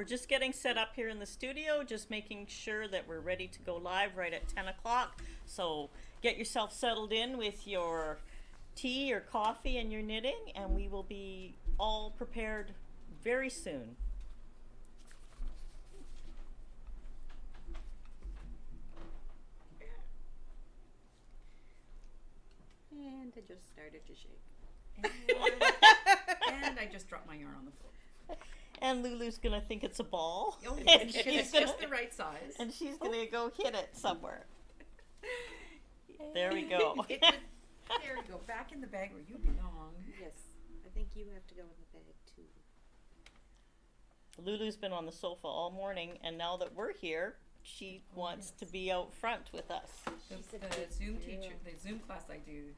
just getting set up here in the studio, just making sure that we're ready to go live right at 10 o'clock. So get yourself settled in with your tea or coffee and your knitting, and we will be all prepared very soon. And I just started to shake. And I just dropped my yarn on the floor. And Lulu's gonna think it's a ball. Oh, yeah, And it's just the right size. And she's gonna go hit it somewhere. There we go. There we go. Back in the bag where you belong. Yes, I think you have to go in the bag too. Lulu's been on the sofa all morning, and now that we're here, she wants to be out front with us. The Zoom teacher, the Zoom class I do,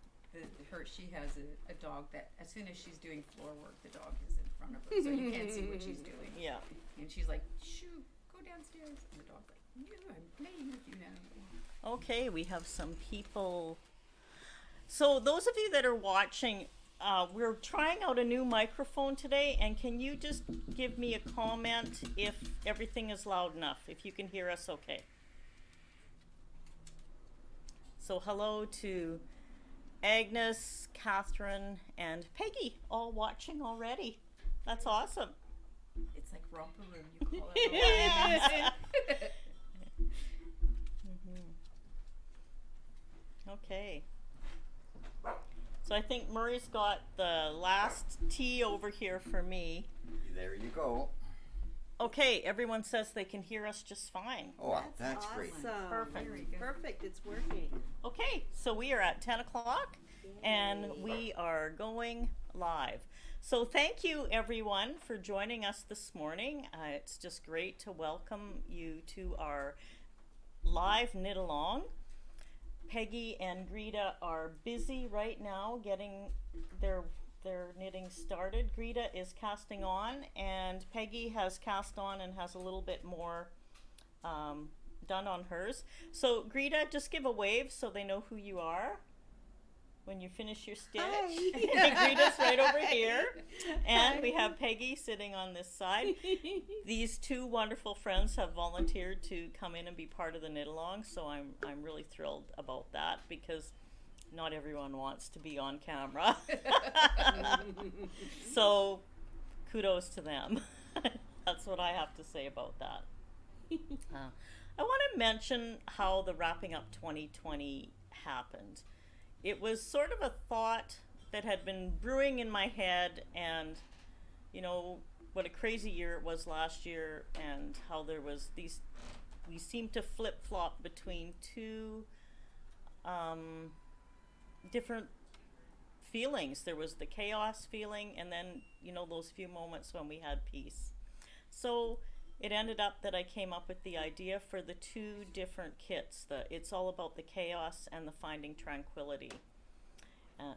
she has a dog that as soon as she's doing floor work, the dog is in front of her, so you can't see what she's doing. Yeah. And she's like, shoo, go downstairs. And the dog's like, no, I'm playing with you now. Okay, we have some people. So those of you that are watching, we're trying out a new microphone today, and can you just give me a comment if everything is loud enough, if you can hear us okay? So hello to Agnes, Catherine, and Peggy, all watching already. That's awesome. It's like romper room, you call it. Okay. So I think Murray's got the last tea over here for me. There you go. Okay, everyone says they can hear us just fine. Oh, that's great. Awesome. Perfect. Very good. Perfect, it's working. Okay, so we are at 10 o'clock and we are going live. So thank you everyone for joining us this morning. It's just great to welcome you to our live knit along. Peggy and Greta are busy right now getting their knitting started. Greta is casting on, and Peggy has cast on and has a little bit more done on hers. So Greta, just give a wave so they know who you are when you finish your stitch. Greta's right over here, and we have Peggy sitting on this side. These two wonderful friends have volunteered to come in and be part of the knit along, so I'm really thrilled about that, because not everyone wants to be on camera. So kudos to them. That's what I have to say about that. I want to mention how the Wrapping Up 2020 happened. It was sort of a thought that had been brewing in my head, and you know what a crazy year it was last year, and how there was we seemed to flip-flop between two different feelings. There was the chaos feeling, and then you know those few moments when we had peace. So it ended up that I came up with the idea for the two different kits. It's all about the chaos and the finding tranquility.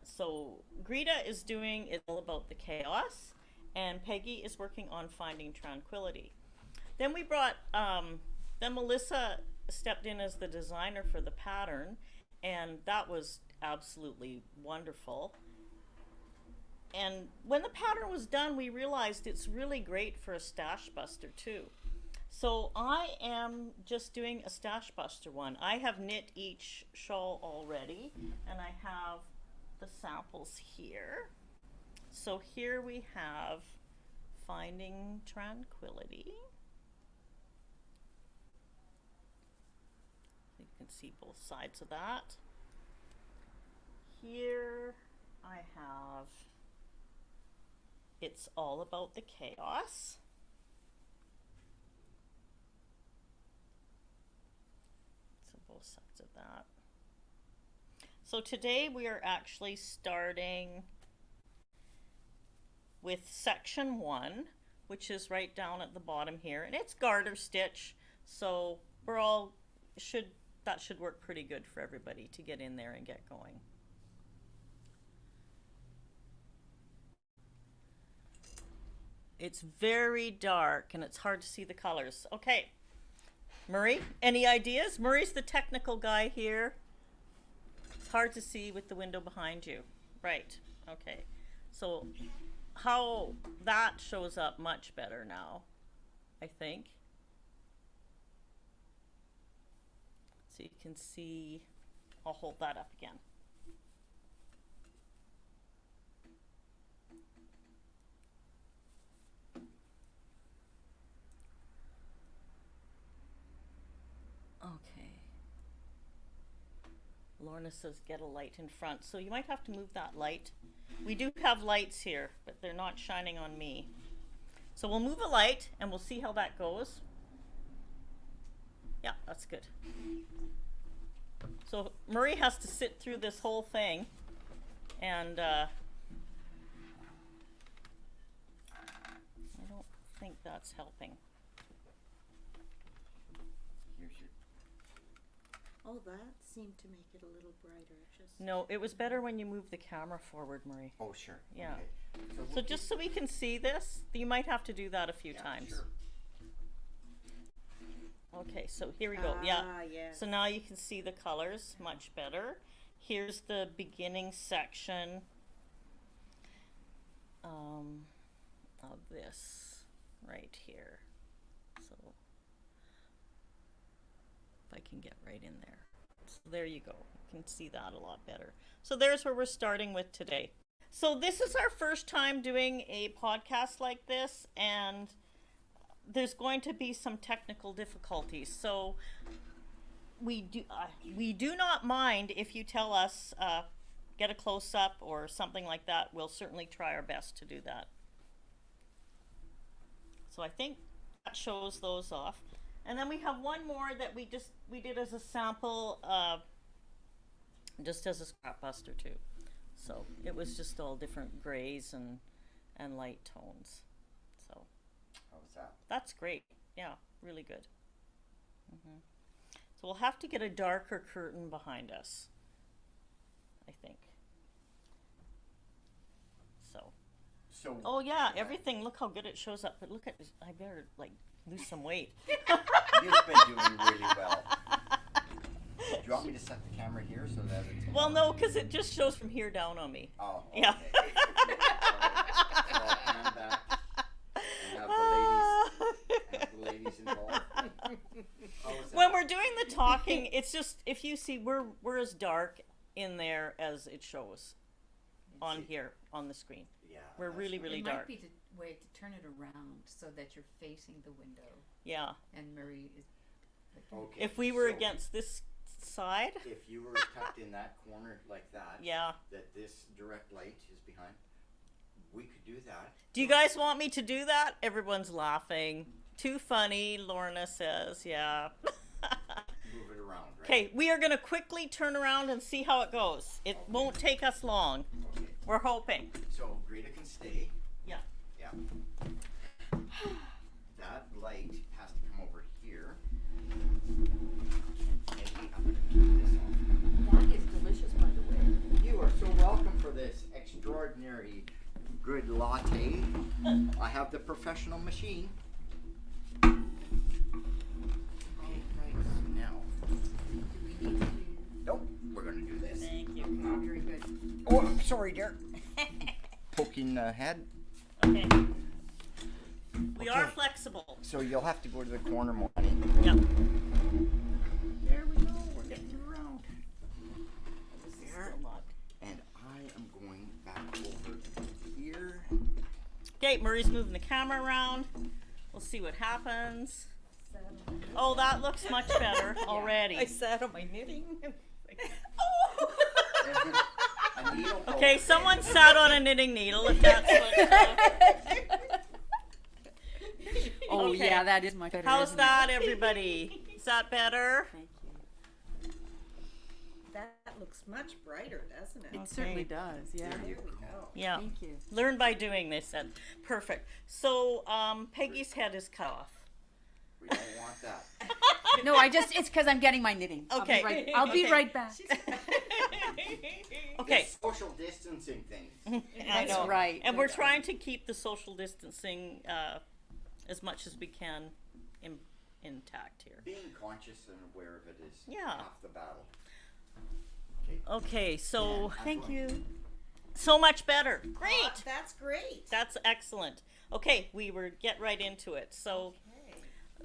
So Greta is doing it all about the chaos, and Peggy is working on finding tranquility. Then we brought, then Melissa stepped in as the designer for the pattern, and that was absolutely wonderful. And when the pattern was done, we realized it's really great for a stash buster too. So I am just doing a stash buster one. I have knit each shawl already, and I have the samples here. So here we have Finding Tranquility. You can see both sides of that. Here I have It's All About the Chaos. So both sides of that. So today we are actually starting with section 1, which is right down at the bottom here, and it's garter stitch, so that should work pretty good for everybody to get in there and get going. It's very dark and it's hard to see the colors. Okay, Murray, any ideas? Murray's the technical guy here. It's hard to see with the window behind you. Right, okay. So how that shows up much better now. I think. So you can see, I'll hold that up again. Okay. Lorna says get a light in front. So you might have to move that light. We do have lights here, but they're not shining on me. So we'll move a light and we'll see how that goes. Yeah, that's good. So Marie has to sit through this whole thing, and I don't think that's helping. Here's your. Oh, that seemed to make it a little brighter. Just No, it was better when you moved the camera forward, Marie. Oh, sure. Yeah. Okay. So we'll just so we can see this, you might have to do that a few yeah, times. Sure. Okay, so here we go. Yeah. yes. So now you can see the colors much better. Here's the beginning section of this right here. So if I can get right in there. So there you go. You can see that a lot better. So there's where we're starting with today. So this is our first time doing a podcast like this, and there's going to be some technical difficulties. So we do not mind if you tell us get a close-up or something like that. We'll certainly try our best to do that. So I think that shows those off. And then we have one more that we did as a sample, just as a scrap buster too. So it was just all different grays and light tones. So How was that? that's great. Yeah, really good. So we'll have to get a darker curtain behind us, I think. So. So. Oh yeah, everything. Look how good it shows up. But look at, I better like lose some weight. You've been doing really well. Do you want me to set the camera here so that it's. Well, no, because it just shows from here down on me. Oh. Okay. Yeah. So I'll hand back and have the ladies involved. How was that? When we're doing the talking, it's just, if you see, we're as dark in there as it shows on here on the screen. Yeah. We're that's really, right. really It dark. might be a way to turn it around so that you're facing the window Yeah. and Marie is. Okay. If we were so against this side, If you were tucked in that corner like that. yeah. That this direct light is behind, we could do that. Do you guys want me to do that? Everyone's laughing. Too funny, Lorna says. Yeah. Move it around, right? Okay, we are going to quickly turn around and see how it goes. It won't take us long. Okay. We're hoping. So Greta can stay. Yeah. Yeah. That light has to come over here. Maybe I'm gonna keep this on. That is delicious, by the way. You are so welcome for this extraordinary good latte. I have the professional machine. Now, Do we need to do? nope, we're gonna do this. Thank you. Oh, very good. Oh, I'm sorry, dear. Poking the head. Okay. We are Okay. flexible. So you'll have to go to the corner, Money. Yep. There we go. We're getting around. This is There. still not. And I am going back over here. Okay, Marie's moving the camera around. We'll see what happens. Oh, that looks much better already. I sat on my knitting. A needle poke. Okay, someone sat on a knitting needle, if that's what. Oh Okay. yeah, that is much better. How's isn't that, everybody? Is that better? Thank you. That looks much brighter, doesn't it? It certainly does. Yeah. There we go. Yeah. Thank you. Learn by doing, they said. Perfect. So, Peggy's head is cut off. We don't want that. No, it's because I'm getting my knitting. Okay. I'll be Okay. right back. Okay. This social distancing thing. I That's know. right. And we're trying to keep the social distancing as much as we can intact here. Being conscious and aware of it is Yeah. half the battle. Okay, so Thank you. so much better. Great. That's great. That's excellent. Okay, we were get right into it. So Okay.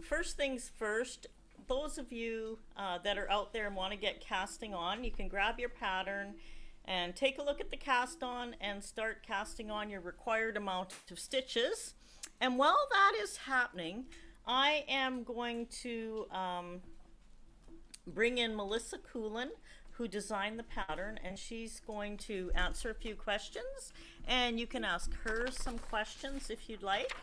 first things first, those of you that are out there and want to get casting on, you can grab your pattern and take a look at the cast on and start casting on your required amount of stitches. And while that is happening, I am going to bring in Melissa Coolen, who designed the pattern, and she's going to answer a few questions, and you can ask her some questions if you'd like.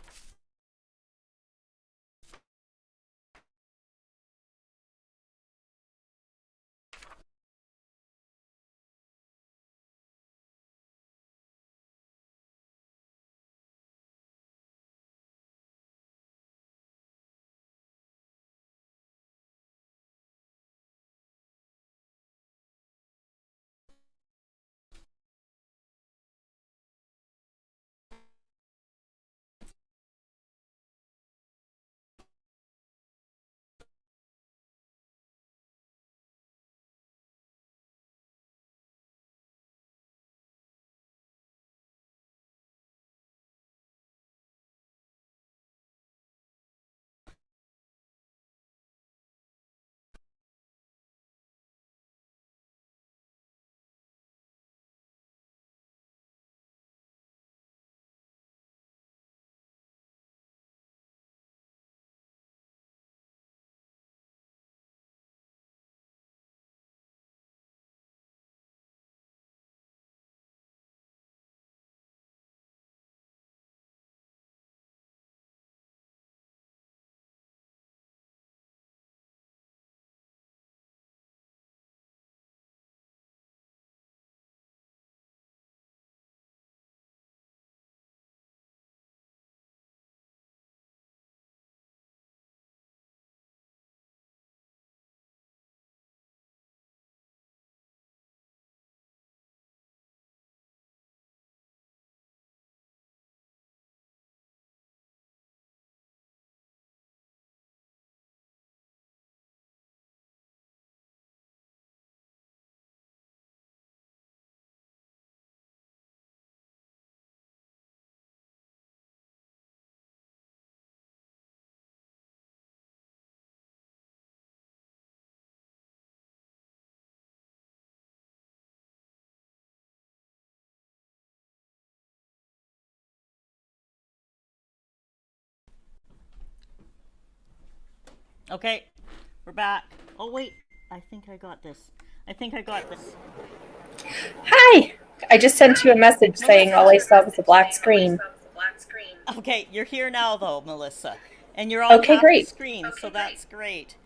Okay, we're back. Oh wait, I think I got this. Hi! I just sent you a message saying all I saw was a black screen. Okay, you're here now though, Melissa. And you're on Okay, half great. the screen, so that's great.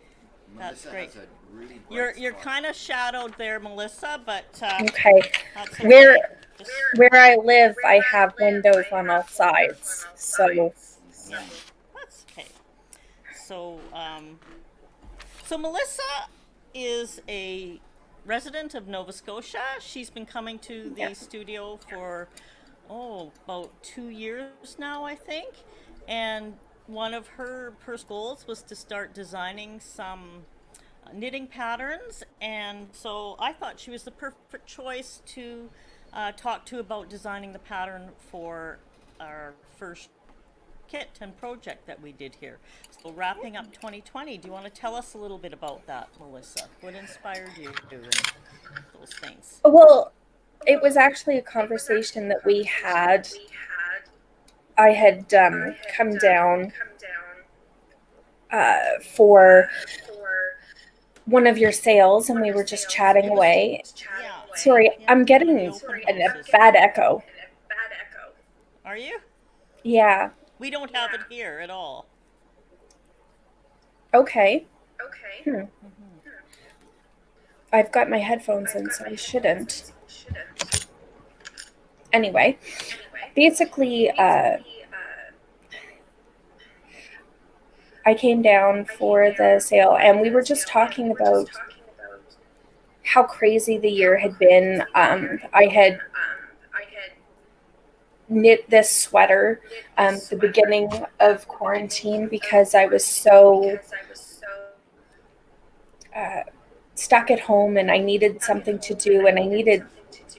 That's Melissa great. has a really You're bright kind of shadowed there, Melissa, but Okay. that's okay. Where Just, where I live, I have windows on all sides. So, that's okay. So, so Melissa is a resident of Nova Scotia. She's been coming to the Yeah. studio for about 2 years now, I think. And one of her personal goals was to start designing some knitting patterns, and so I thought she was the perfect choice to talk to about designing the pattern for our first kit and project that we did here. So wrapping up 2020, do you want to tell us a little bit about that, Melissa? What inspired you doing those things? well, it was actually a conversation that we had. I had come down for one of your sales, and we were just chatting away. Yeah. Sorry, Yeah, I'm one getting of the open a houses. bad echo. Are you? Yeah. We don't have it here at all. Okay. I've got my headphones in, so I shouldn't. Anyway, basically, I came down for the sale, and we were just talking about how crazy the year had been. I had knit this sweater the beginning of quarantine because I was so stuck at home, and I needed something to do, and I needed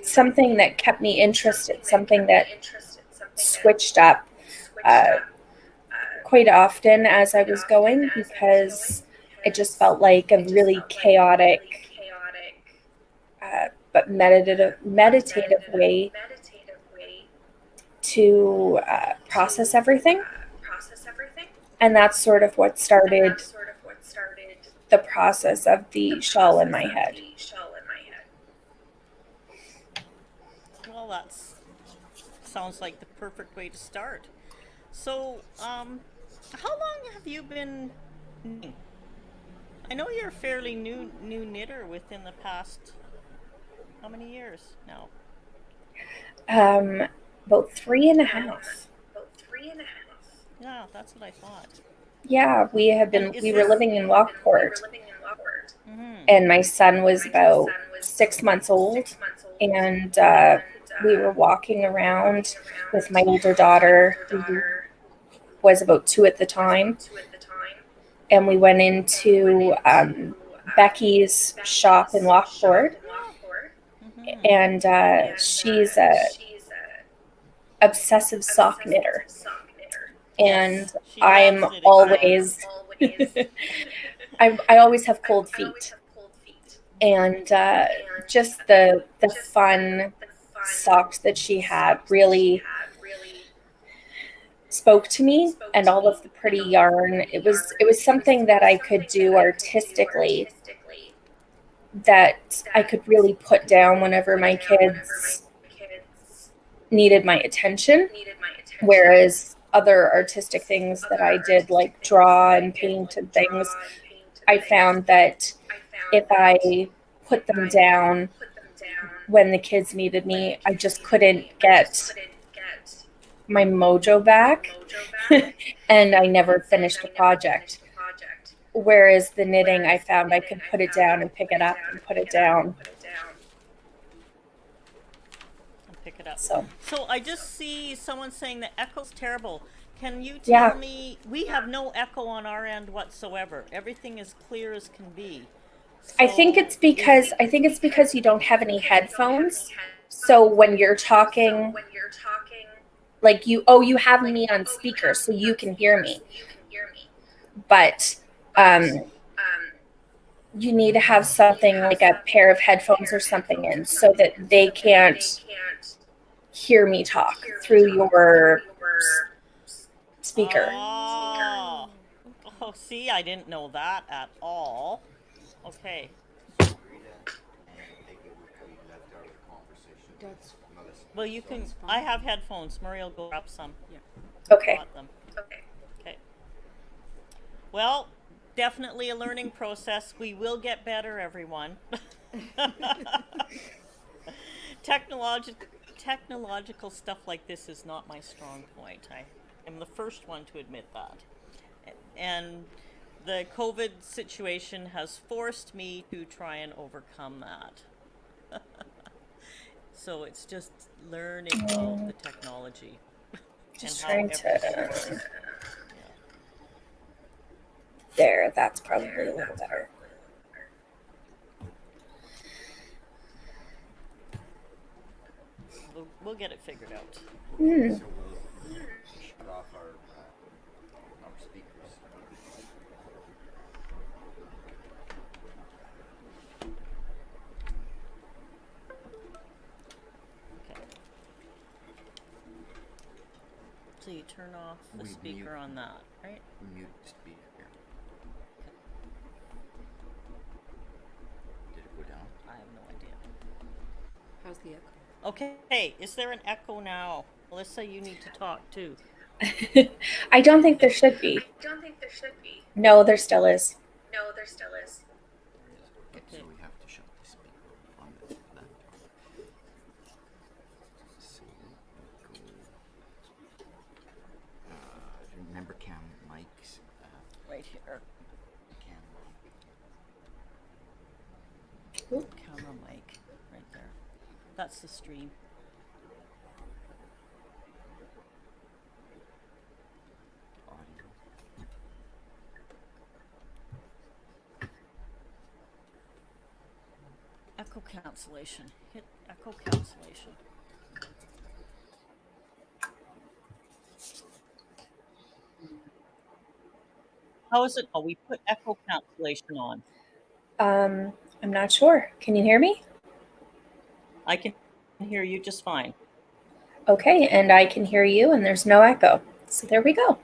something that kept me interested, something that switched up quite often as I was going because it just felt like a really chaotic but meditative way to process everything. And that's sort of what started the process of the shawl in my head. Well, that's sounds like the perfect way to start. So, how long have you been knitting? I know you're a fairly new knitter within the past how many years now? About 3.5. Yeah, that's what I thought. Yeah, we were living in Lockport, Mm-hmm. and my son was about 6 months old, and we were walking around with my older daughter, who was about 2 at the time, and we went into Becky's shop in Lockport, Mm-hmm. and she's a obsessive sock knitter, and Yes, she loves I'm knitting always socks. I always have cold feet, and just the fun socks that she had really spoke to me, and all of the pretty yarn. It was something that I could do artistically, that I could really put down whenever my kids needed my attention, whereas other artistic things that I did, like draw and paint and things, I found that if I put them down when the kids needed me, I just couldn't get my mojo back and I never finished a project. Whereas the knitting, I found I could put it down and pick it up and put it down. And pick it up. So So I just see someone saying the echo's terrible. Can you Yeah. tell me? We have no echo on our end whatsoever. Everything is clear as can be. I think it's because you don't have any headphones. So when you're talking, like you have me on speaker so you can hear me. But you need to have something like a pair of headphones or something in so that they can't hear me talk through your speaker. Oh. Oh, see, I didn't know that at all. Okay. Rita and Peggy, we left our conversation. That's Well, you can. I have headphones. Murray will go grab some. Okay. Bought them. Okay. Well, definitely a learning process. We will get better, everyone. Technological stuff like this is not my strong point. I am the first one to admit that. And the COVID situation has forced me to try and overcome that. So it's just learning about the technology. Just and trying how to. everything works. Yeah. There, that's probably a little better. We'll get it figured out. So we'll shut off our speakers. Okay. So you turn off the We speaker mute. on that, right? Mute the speaker. Did it go down? I have no idea. how's the echo? Okay, is there an echo now? Melissa, you need to talk too. I don't think there should be. No, there still is. Okay, so we have to shut the speaker on the laptop. So go. Remember cam mics. Right here. Cam Camera mic. Right there. That's the stream. audio. Echo cancellation. Hit echo cancellation. How is it? Oh, we put echo cancellation on. I'm not sure. Can you hear me? I can hear you just fine. Okay, and I can hear you, and there's no echo. So there we go.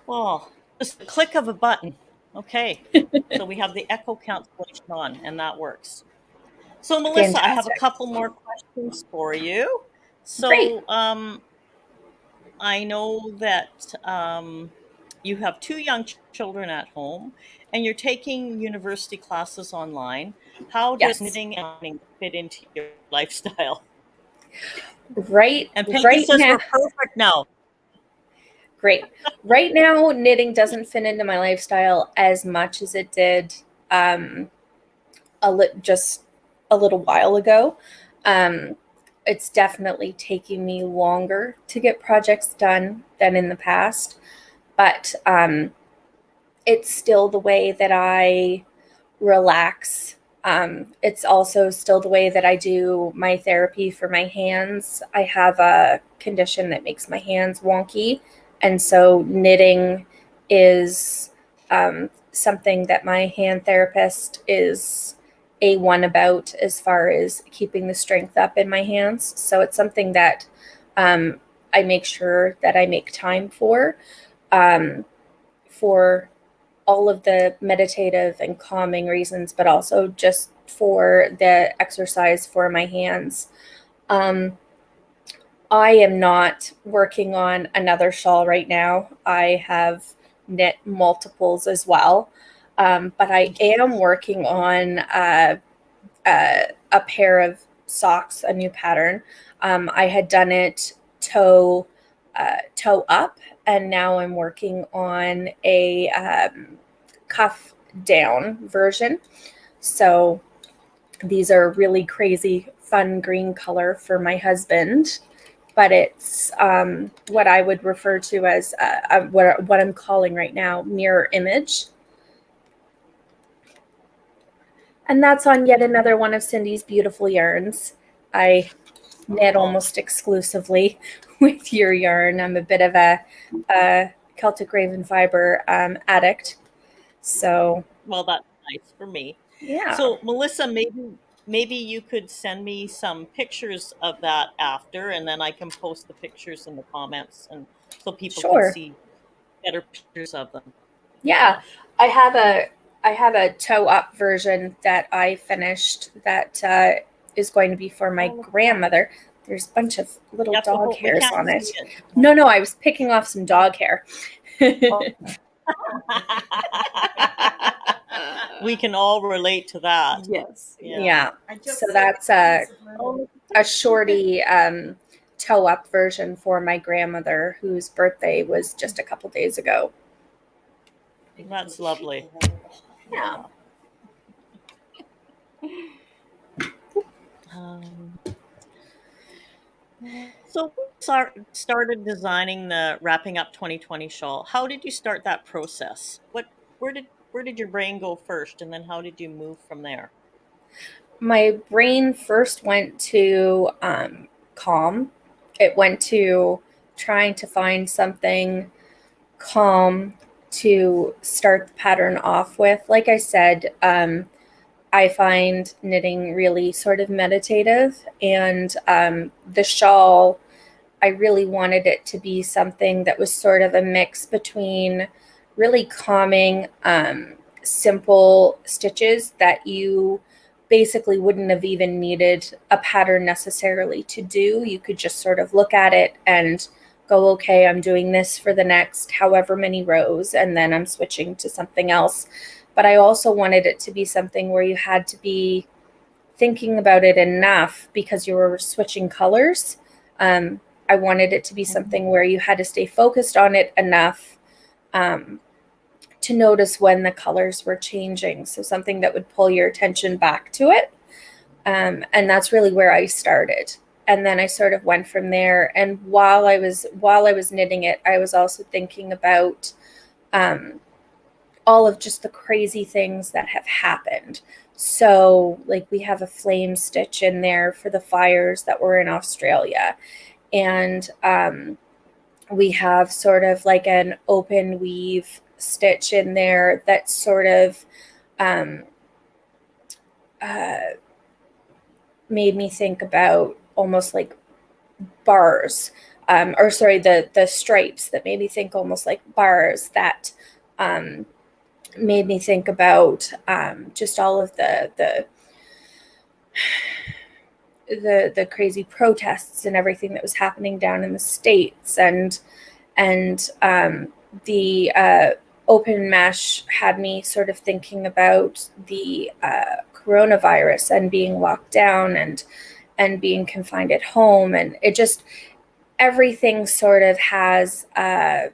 Well, just a click of a button. Okay. So we have the echo cancellation on, and that works. So, Melissa, I have a Fantastic. couple more questions for you. Great. So, I know that you have two young children at home and you're taking university classes online. How does Yes. knitting and ironing fit into your lifestyle? Right, And Peggy right says now. we're perfect now. Great. Right now, knitting doesn't fit into my lifestyle as much as it did just a little while ago. It's definitely taking me longer to get projects done than in the past, but it's still the way that I relax. It's also still the way that I do my therapy for my hands. I have a condition that makes my hands wonky, and so knitting is something that my hand therapist is A1 about as far as keeping the strength up in my hands. So it's something that I make sure that I make time um, for all of the meditative and calming reasons, but also just for the exercise for my hands. I am not working on another shawl right now. I have knit multiples as well, but I am working on a pair of socks, a new pattern. I had done it toe up, and now I'm working on a cuff down version. So these are really crazy fun green color for my husband, but it's what I would refer to as what I'm calling right now mirror image. And that's on yet another one of Cindy's beautiful yarns. I knit almost exclusively with your yarn. I'm a bit of a Celtic Raven fiber addict. So, Well, that's nice for me. yeah. So, Melissa, maybe you could send me some pictures of that after, and then I can post the pictures in the comments, and so people can Sure. see better pictures of them. Yeah. I have a toe up version that I finished that is going to be for my grandmother. There's a bunch of little You have to dog hold, we hairs can't on see it. it. No, I was picking off some dog hair. We can all relate to that. Yes. Yeah. I just So saw that's a piece of little- a shorty toe up version for my grandmother whose birthday was just a couple days ago. That's lovely. Yeah. So started designing the wrapping up 2020 shawl. How did you start that process? Where did your brain go first, and then how did you move from there? My brain first went to calm. It went to trying to find something calm to start the pattern off with. Like I said, I find knitting really sort of meditative, and the shawl, I really wanted it to be something that was sort of a mix between really calming, simple stitches that you basically wouldn't have even needed a pattern necessarily to do. You could just sort of look at it and go, okay, I'm doing this for the next however many rows, and then I'm switching to something else. But I also wanted it to be something where you had to be thinking about it enough because you were switching colors. I wanted it to be something where you had to stay focused on it enough to notice when the colors were changing. So something that would pull your attention back to it. And that's really where I started. And then I sort of went from there. And while I was knitting it, I was also thinking about all of just the crazy things that have happened. So, like, we have a flame stitch in there for the fires that were in Australia. And we have sort of like an open weave stitch in there that's sort of made me think about almost like bars, or sorry, the stripes that made me think almost like bars, that made me think about just all of the crazy protests and everything that was happening down in the States, and the open mesh had me sort of thinking about the coronavirus and being locked down and being confined at home, and it just, everything sort of has a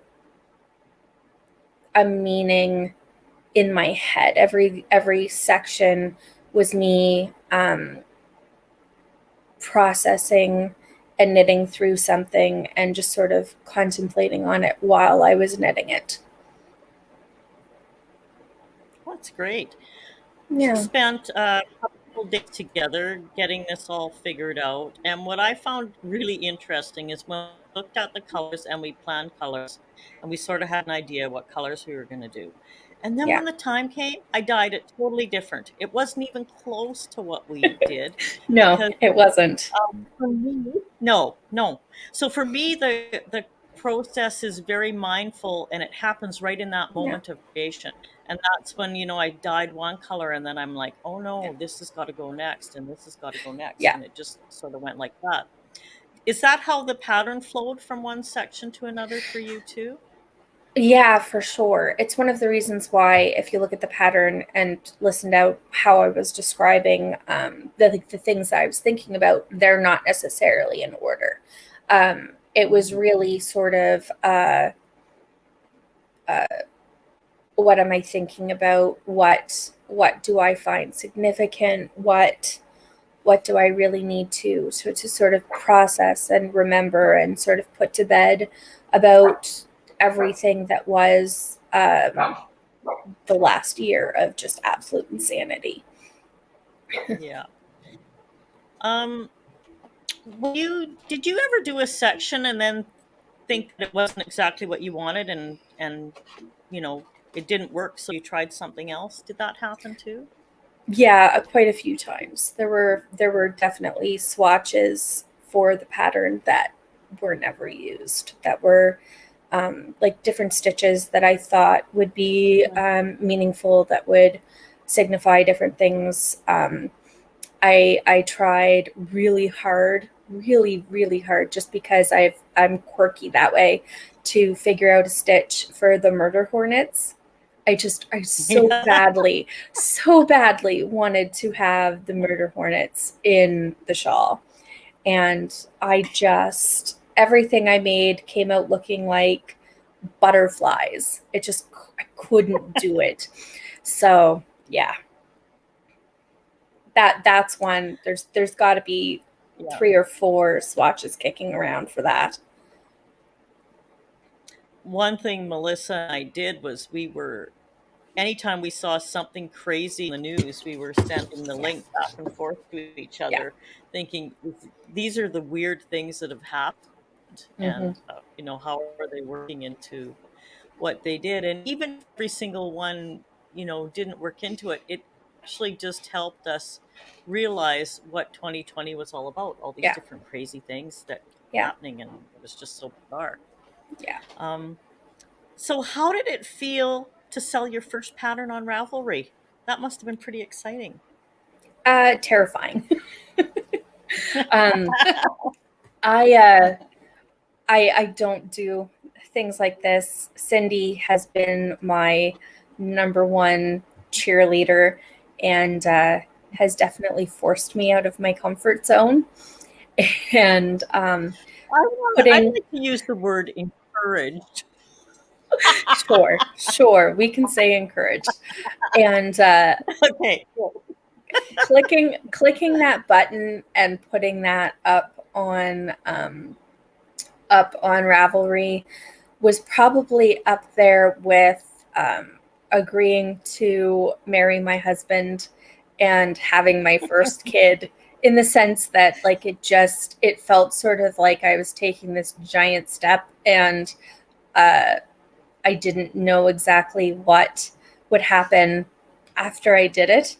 meaning in my head. Every section was me processing and knitting through something and just sort of contemplating on it while I was knitting it. That's great. Yeah. We spent a couple days together getting this all figured out. And what I found really interesting is when we looked at the colors and we planned colors and we sort of had an idea what colors we were going to do. And then Yeah. when the time came, I dyed it totally different. It wasn't even close to what we did. No, because it wasn't. for me, no. So for me, the process is very mindful, and it happens right in that Yeah. moment of creation. And that's when I dyed one color, and then I'm like, oh no, this has got to go next, and this has got to go next, Yeah. and it just sort of went like that. Is that how the pattern flowed from one section to another for you too? Yeah, for sure. It's one of the reasons why, if you look at the pattern and listened out how I was describing the things that I was thinking about, they're not necessarily in order. It was really sort of what am I thinking about? What do I find significant? What do I really need to sort of process and remember and sort of put to bed about everything that was the last year of just absolute insanity. Yeah. Did you ever do a section and then think that it wasn't exactly what you wanted, and it didn't work, so you tried something else? Did that happen too? Yeah, quite a few times. There were definitely swatches for the pattern that were never used, that were like different stitches that I thought would be meaningful, that would signify different things. I tried really hard, just because I'm quirky that way, to figure out a stitch for the murder hornets. I so badly wanted to have the murder hornets in the shawl. And everything I made came out looking like butterflies. I couldn't do it. So yeah, that's one. There's got to be 3 or 4 swatches kicking around for that. One thing Melissa and I did was anytime we saw something crazy in the news, we were sending the link back and forth to each other, thinking these are the weird things that have happened, and how are they working into what they did. And even if every single one didn't work into it, it actually just helped us realize what 2020 was all about, all these different crazy things that were happening, and it was just so bizarre. So how did it feel to sell your first pattern on Ravelry? That must have been pretty exciting. Terrifying. I don't do things like this. Cindy has been my number one cheerleader, and has definitely forced me out of my comfort zone. And I'd like to use the word encouraged. Sure, we can say encouraged. And okay, cool. clicking that button and putting that up on Ravelry was probably up there with agreeing to marry my husband and having my first kid, in the sense that like it felt sort of like I was taking this giant step and I didn't know exactly what would happen after I did it.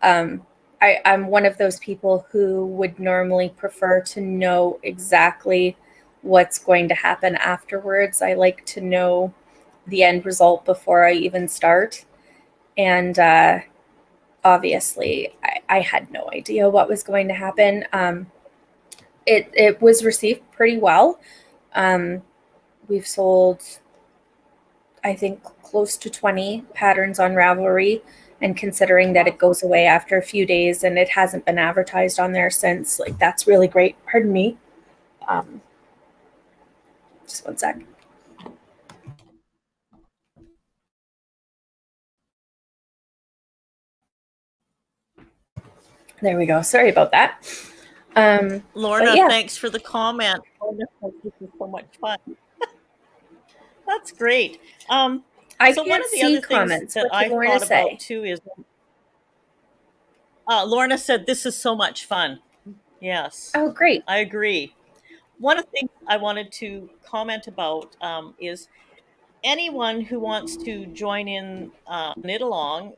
I'm one of those people who would normally prefer to know exactly what's going to happen afterwards. I like to know the end result before I even start. And obviously, I had no idea what was going to happen. It was received pretty well. We've sold, I think, close to 20 patterns on Ravelry. And considering that it goes away after a few days and it hasn't been advertised on there since, like, that's really great. Pardon me. Just one sec. There we go. Sorry about that. Lorna, yeah. thanks for the comment. Oh, this is so much fun. That's great. I So one can't of the see other things comments. that What I did Lorna thought say? about too is Lorna said this is so much fun. Yes, Oh, great. I agree. One of the things I wanted to comment about is anyone who wants to join in knit along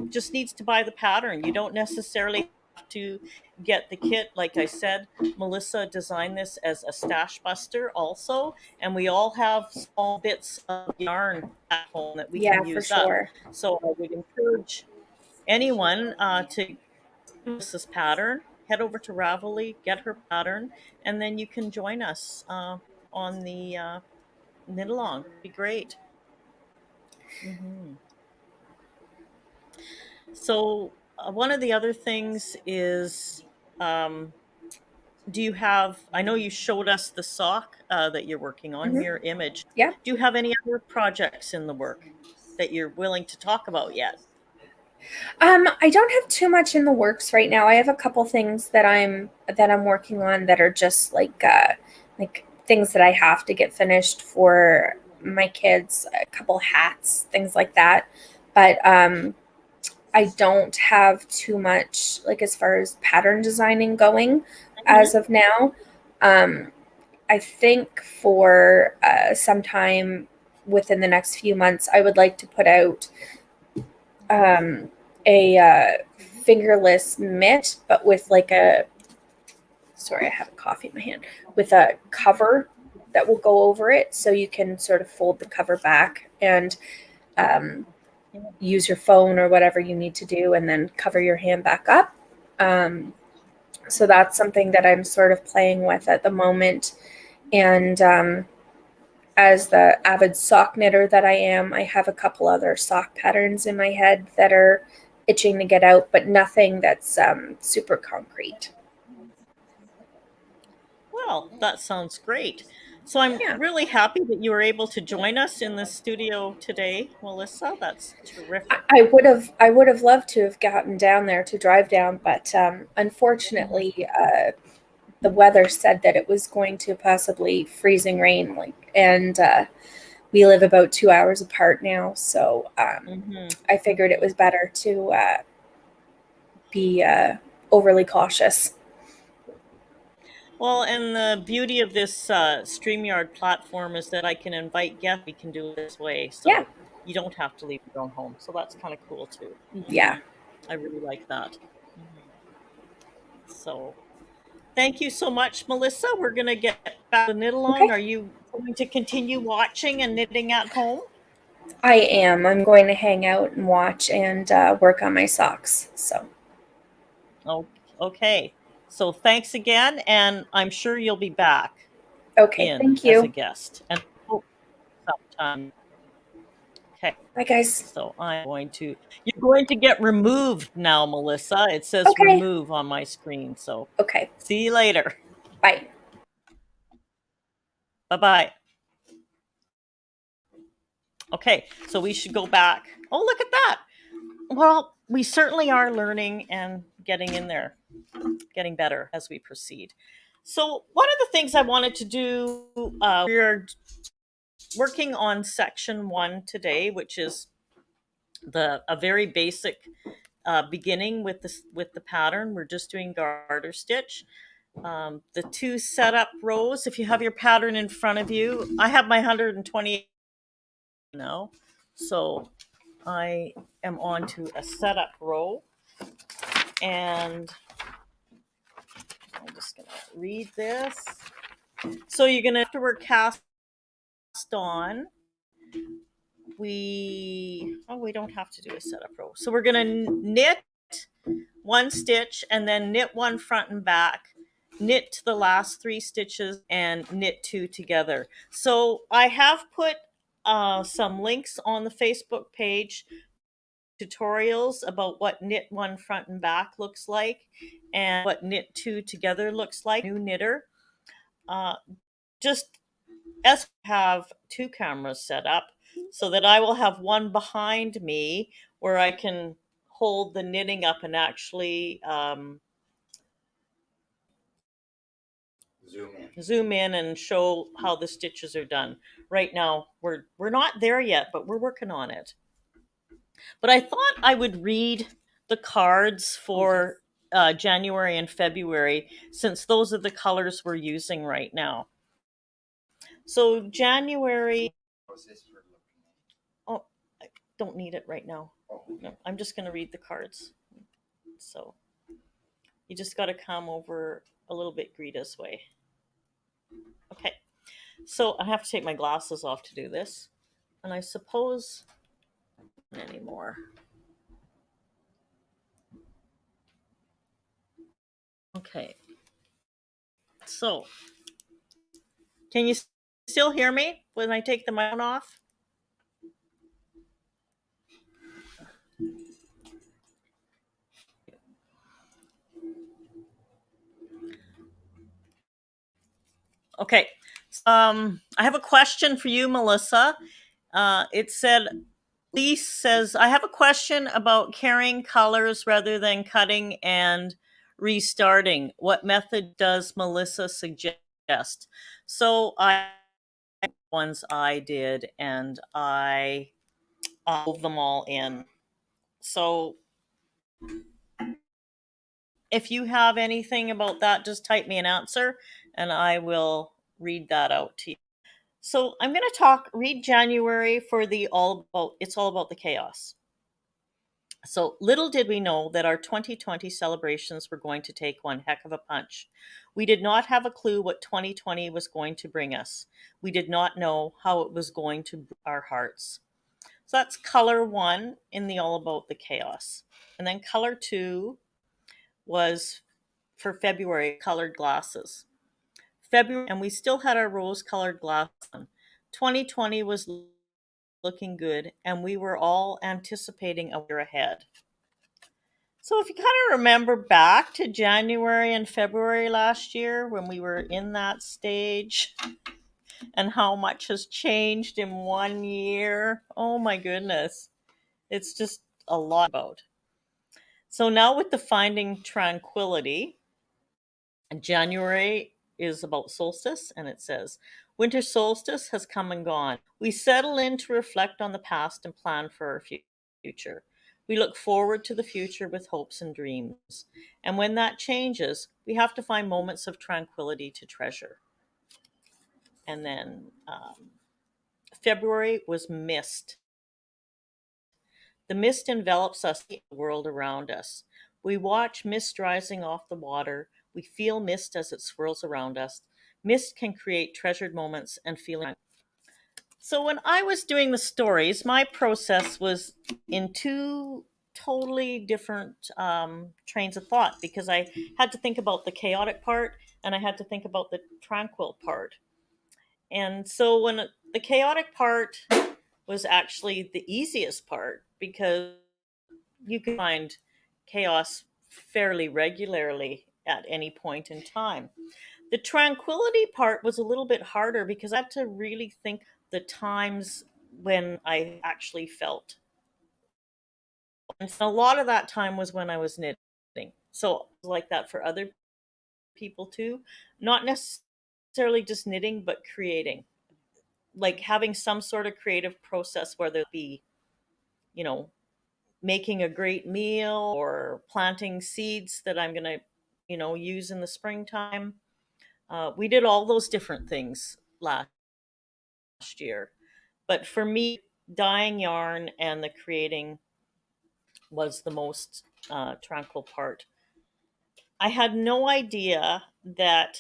just needs to buy the pattern. You don't necessarily have to get the kit. Like I said, Melissa designed this as a stash buster also, and we all have small bits of yarn at home that we Yeah, can for use up. sure. So I would encourage anyone to Melissa's pattern, head over to Ravelry, get her pattern, and then you can join us on the knit along. It'd be great. So one of the other things is, um, do you have? I know you showed us the sock that you're working on, Hmm. mirror image. Yeah. Do you have any other projects in the work that you're willing to talk about yet? I don't have too much in the works right now. I have a couple things that I'm working on that are just like things that I have to get finished for my kids, a couple hats, things like that. But I don't have too much like as far as pattern designing going Mhm. as of now. Um, I think for sometime within the next few months, I would like to put out um, a fingerless mitt, but with like a sorry, I have a coffee in my hand with a cover that will go over it, so you can sort of fold the cover back and um, use your phone or whatever you need to do, and then cover your hand back up. Um, so that's something that I'm sort of playing with at the moment, and as the avid sock knitter that I am, I have a couple other sock patterns in my head that are itching to get out, but nothing that's super concrete. Well, that sounds great. So I'm Yeah, really happy that you were able to join us in the studio today, Melissa. That's terrific. I would have loved to have gotten down there to drive down, but Mhm. unfortunately, the weather said that it was going to possibly freezing rain, like, and we live about 2 hours apart now, so Mhm. I figured it was better to be overly cautious. Well, and the beauty of this StreamYard platform is that I can invite guests. We can do it this way, Yeah, so you don't have to leave your own home. So that's kind of cool too. yeah. I really like that. So thank you so much, Melissa. We're gonna get back to knit along. Okay. Are you going to continue watching and knitting at home? I am. I'm going to hang out and watch and work on my socks. So, Oh, okay. So thanks again, and I'm sure you'll be back okay. in Thank as a you. guest and hope sometime. Okay. Bye, guys. So you're going to get removed now, Melissa. It says Okay. remove on my screen. So Okay. see you later. Bye. Bye bye. Okay. So we should go back. Oh, look at that. Well, we certainly are learning and getting in there, getting better as we proceed. So one of the things I wanted to do, we're working on section 1 today, which is the a very basic beginning with the pattern. We're just doing garter stitch. the two setup rows. If you have your pattern in front of you, I have my 120 now, so I am on to a setup row, and I'm just gonna read this. So you're gonna, after we're cast on, we don't have to do a setup row. So we're gonna knit one stitch and then knit one front and back, knit to the last 3 stitches, and knit 2 together. So I have put some links on the Facebook page, tutorials about what knit 1 front and back looks like and what knit 2 together looks like. New knitter. Just as have 2 cameras set up so that I will have one behind me where I can hold the knitting up and actually zoom in and show how the stitches are done. Right now we're not there yet, but we're working on it. But I thought I would read the cards for January and February, since those are the colors we're using right now. So January, oh, I don't need it right now. No, I'm just going to read the cards. So you just got to come over a little bit Greta's way. Okay, so I have to take my glasses off to do this, and I suppose anymore. Okay, so can you still hear me when I take the mic off? Okay. I have a question for you, Melissa. It said, Lise says, I have a question about carrying colors rather than cutting and restarting. What method does Melissa suggest? So ones I did, and I wove them all in. So if you have anything about that, just type me an answer and I will read that out to you. So I'm going to read January for it's all about the chaos. So little did we know that our 2020 celebrations were going to take one heck of a punch. We did not have a clue what 2020 was going to bring us. We did not know how it was going to break our hearts. So that's color 1 in the all about the chaos. And then color 2 was for February, colored glasses. February, and we still had our rose-colored glasses on. 2020 was looking good, and we were all anticipating a year ahead. So if you kind of remember back to January and February last year when we were in that stage and how much has changed in 1 year, oh my goodness, it's just a lot about. So now with the Finding Tranquility, January is about solstice, and it says, winter solstice has come and gone. We settle in to reflect on the past and plan for our future. We look forward to the future with hopes and dreams. And when that changes, we have to find moments of tranquility to treasure. And then February was mist. The mist envelops us, the world around us. We watch mist rising off the water. We feel mist as it swirls around us. Mist can create treasured moments and feelings. So when I was doing the stories, my process was in 2 totally different trains of thought, because I had to think about the chaotic part and I had to think about the tranquil part. And so when the chaotic part was actually the easiest part, because you can find chaos fairly regularly at any point in time. The tranquility part was a little bit harder because I had to really think the times when I actually felt. And so a lot of that time was when I was knitting. So like that for other people too, not necessarily just knitting, but creating. Like having some sort of creative process, whether it be, making a great meal or planting seeds that I'm going to use in the springtime. We did all those different things last year. But for me, dyeing yarn and the creating was the most tranquil part. I had no idea that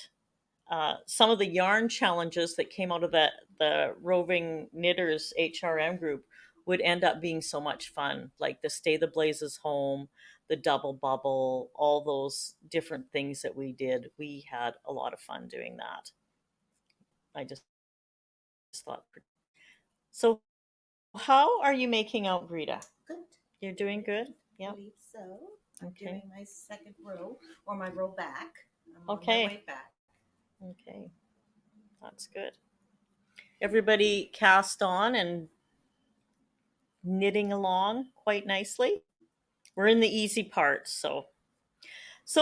some of the yarn challenges that came out of the Roving Knitters HRM group would end up being so much fun, like the Stay the Blazes Home, the Double Bubble, all those different things that we did. We had a lot of fun doing that. I just thought. So, how are you making out, Greta? Good. You're doing good? I Yep. believe so. I'm Okay. doing my second row or my row back. I'm Okay. on my way back. Okay. That's good. Everybody cast on and knitting along quite nicely. We're in the easy part, so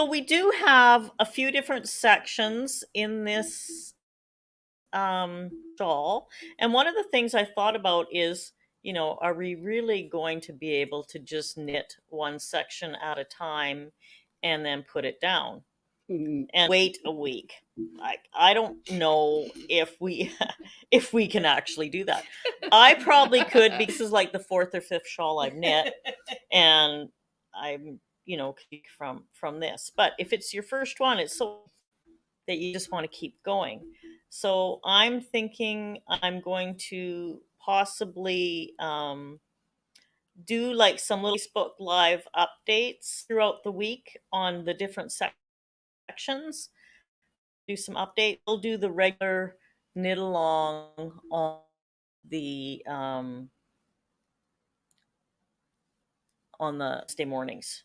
we do have a few different sections in this shawl, and one of the things I thought about is, are we really going to be able to just knit one section at a time and then put it down and wait a week? I don't know if we if we can actually do that. I probably could, because this is like the fourth or fifth shawl I've knit, and I'm from this. But if it's your first one, it's so that you just want to keep going. So I'm thinking I'm going to possibly do like some little Facebook Live updates throughout the week on the different sections. Do some updates. We'll do the regular knit along on the Wednesday mornings,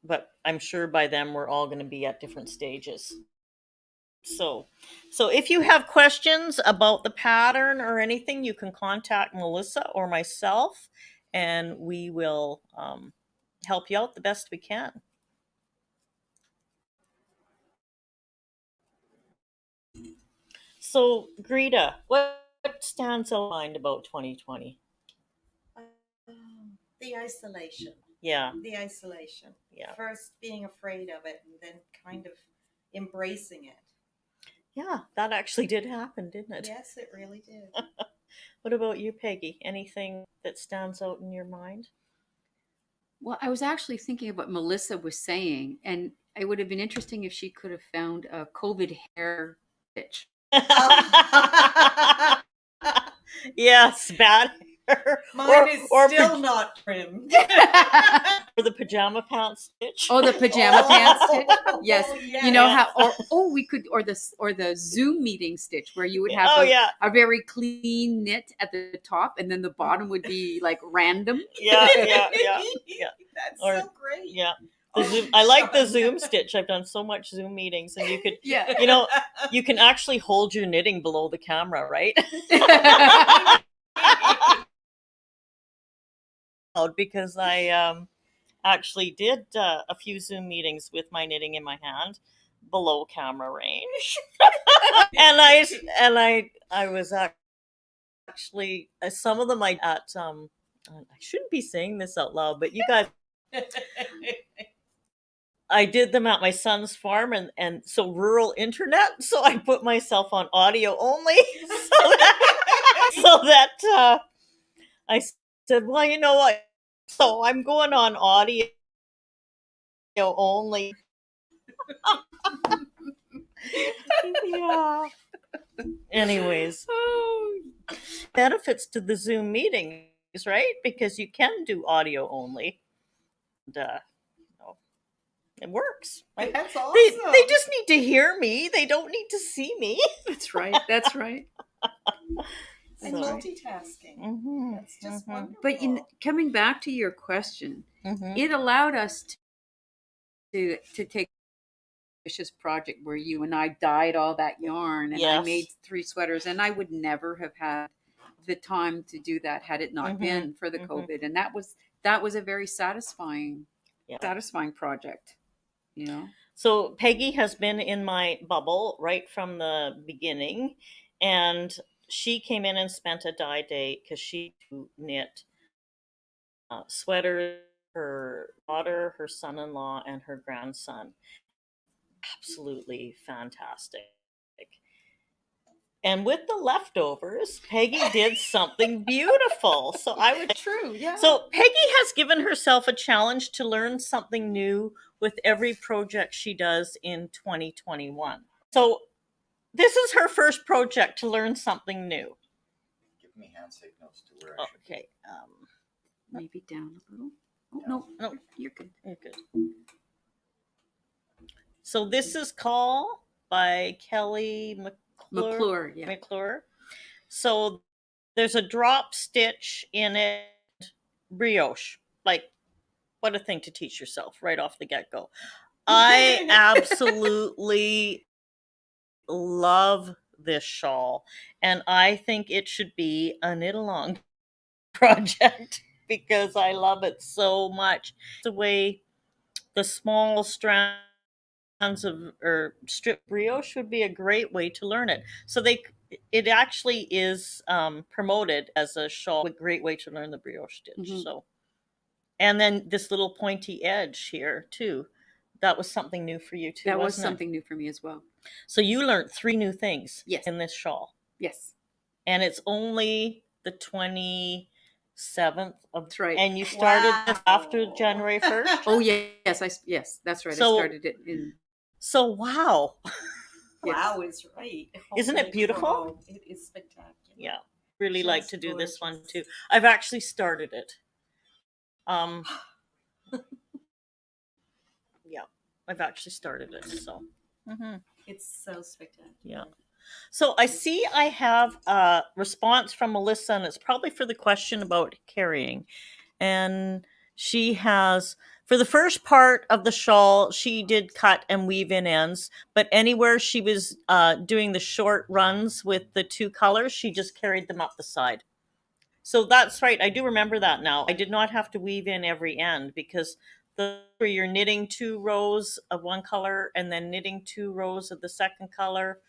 but I'm sure by then we're all going to be at different stages. So if you have questions about the pattern or anything, you can contact Melissa or myself, and we will help you out the best we can. So, Greta, what stands out in mind about 2020? The isolation. Yeah. The isolation. Yeah. First being afraid of it and then kind of embracing it. Yeah, that actually did happen, didn't it? Yes, it really did. What about you, Peggy? Anything that stands out in your mind? Well, I was actually thinking of what Melissa was saying, and it would have been interesting if she could have found a COVID hair stitch. Yes, bad hair. Mine is still not trimmed. Or the pajama pants stitch. Oh, the pajama pants stitch. Yes. Yes. You know how, we could, or the Zoom meeting stitch where you would have a very clean knit at the top, and then the bottom would be like random. Yeah. That's so great. Yeah. The Zoom, I like the Zoom stitch. I've done so much Zoom meetings, and you could, you can actually hold your knitting below the camera, right? Because I actually did a few Zoom meetings with my knitting in my hand below camera range. and I was actually some of them I shouldn't be saying this out loud, but you guys, I did them at my son's farm, and so rural internet, so I put myself on audio only so that I said, well, you know what, so I'm going on audio only. Yeah. Anyways, benefits to the Zoom meetings, right? Because you can do audio only. And, it works. Right? That's awesome. They just need to hear me. They don't need to see me. That's right. That's right. And multitasking. Mm-hmm. That's just wonderful. But coming back to your question, it allowed us to take a ambitious project where you and I dyed all that yarn, and I made 3 sweaters, and I would never have had the time to do that had it not been for the COVID. And that was a very satisfying project, So Peggy has been in my bubble right from the beginning, and she came in and spent a dye day because she knit sweaters, her daughter, her son-in-law, and her grandson. absolutely fantastic. And with the leftovers, Peggy did something beautiful. So I would True, yeah. So Peggy has given herself a challenge to learn something new with every project she does in 2021. So this is her first project to learn something new. Give me hand signals to where I should be. Okay. Maybe down a little. Oh, no, No, you're good. you're good. So this is Call by Kelly McClure, yeah. McClure. So there's a drop stitch in it, brioche. Like, what a thing to teach yourself right off the get-go. I absolutely love this shawl, and I think it should be a knit-along project because I love it so much. The way the small strands of or strip brioche would be a great way to learn it. So it actually is promoted as a shawl, a great way to learn the brioche stitch. Mhm. So, and then this little pointy edge here too. That was something new for you too. That was wasn't it? something new for me as well. So you learned 3 new things Yes. in this shawl. Yes. And it's only the 27th of That's right. And you started this Wow. after January 1st? Oh, yes, that's right. So- I started it in. So wow. Wow is right. Isn't it Holy beautiful? crow. It is spectacular. Yeah. Really like Just to do this one gorgeous. too. I've actually started it. Yeah. I've actually started it. So It's so spectacular. Yeah. So I see I have a response from Melissa, and it's probably for the question about carrying. And she has, for the first part of the shawl, she did cut and weave in ends, but anywhere she was doing the short runs with the 2 colors, she just carried them up the side. So that's right. I do remember that now. I did not have to weave in every end because where you're knitting 2 rows of one color and then knitting 2 rows of the second color,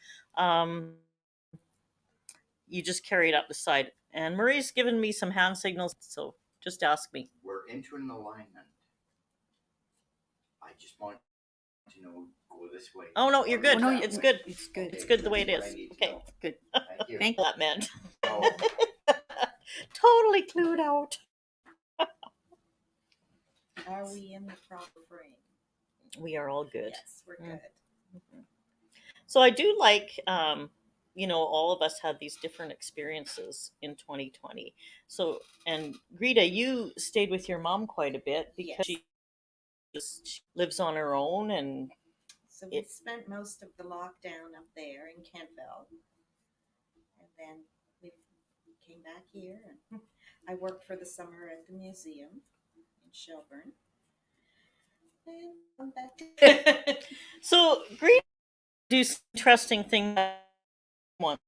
you just carry it up the side. And Marie's given me some hand signals, so just ask me. We're into an alignment. I just want to know, go this way. Oh no, you're good. Oh, no, It's good. It's good. It's good the way it That's what is. I need to Okay. know. Good. Thank you. Thank That meant Oh, totally clued out. Are we in the proper frame? We are all good. Yes, we're good. So I do like, all of us had these different experiences in 2020. So, and Greta, you stayed with your mom quite a bit because Yes. she lives on her own, and So we spent most of the lockdown up there in Kentville. And then we came back here and I worked for the summer at the museum in Shelburne. And I'm back. so Greta do some interesting things once.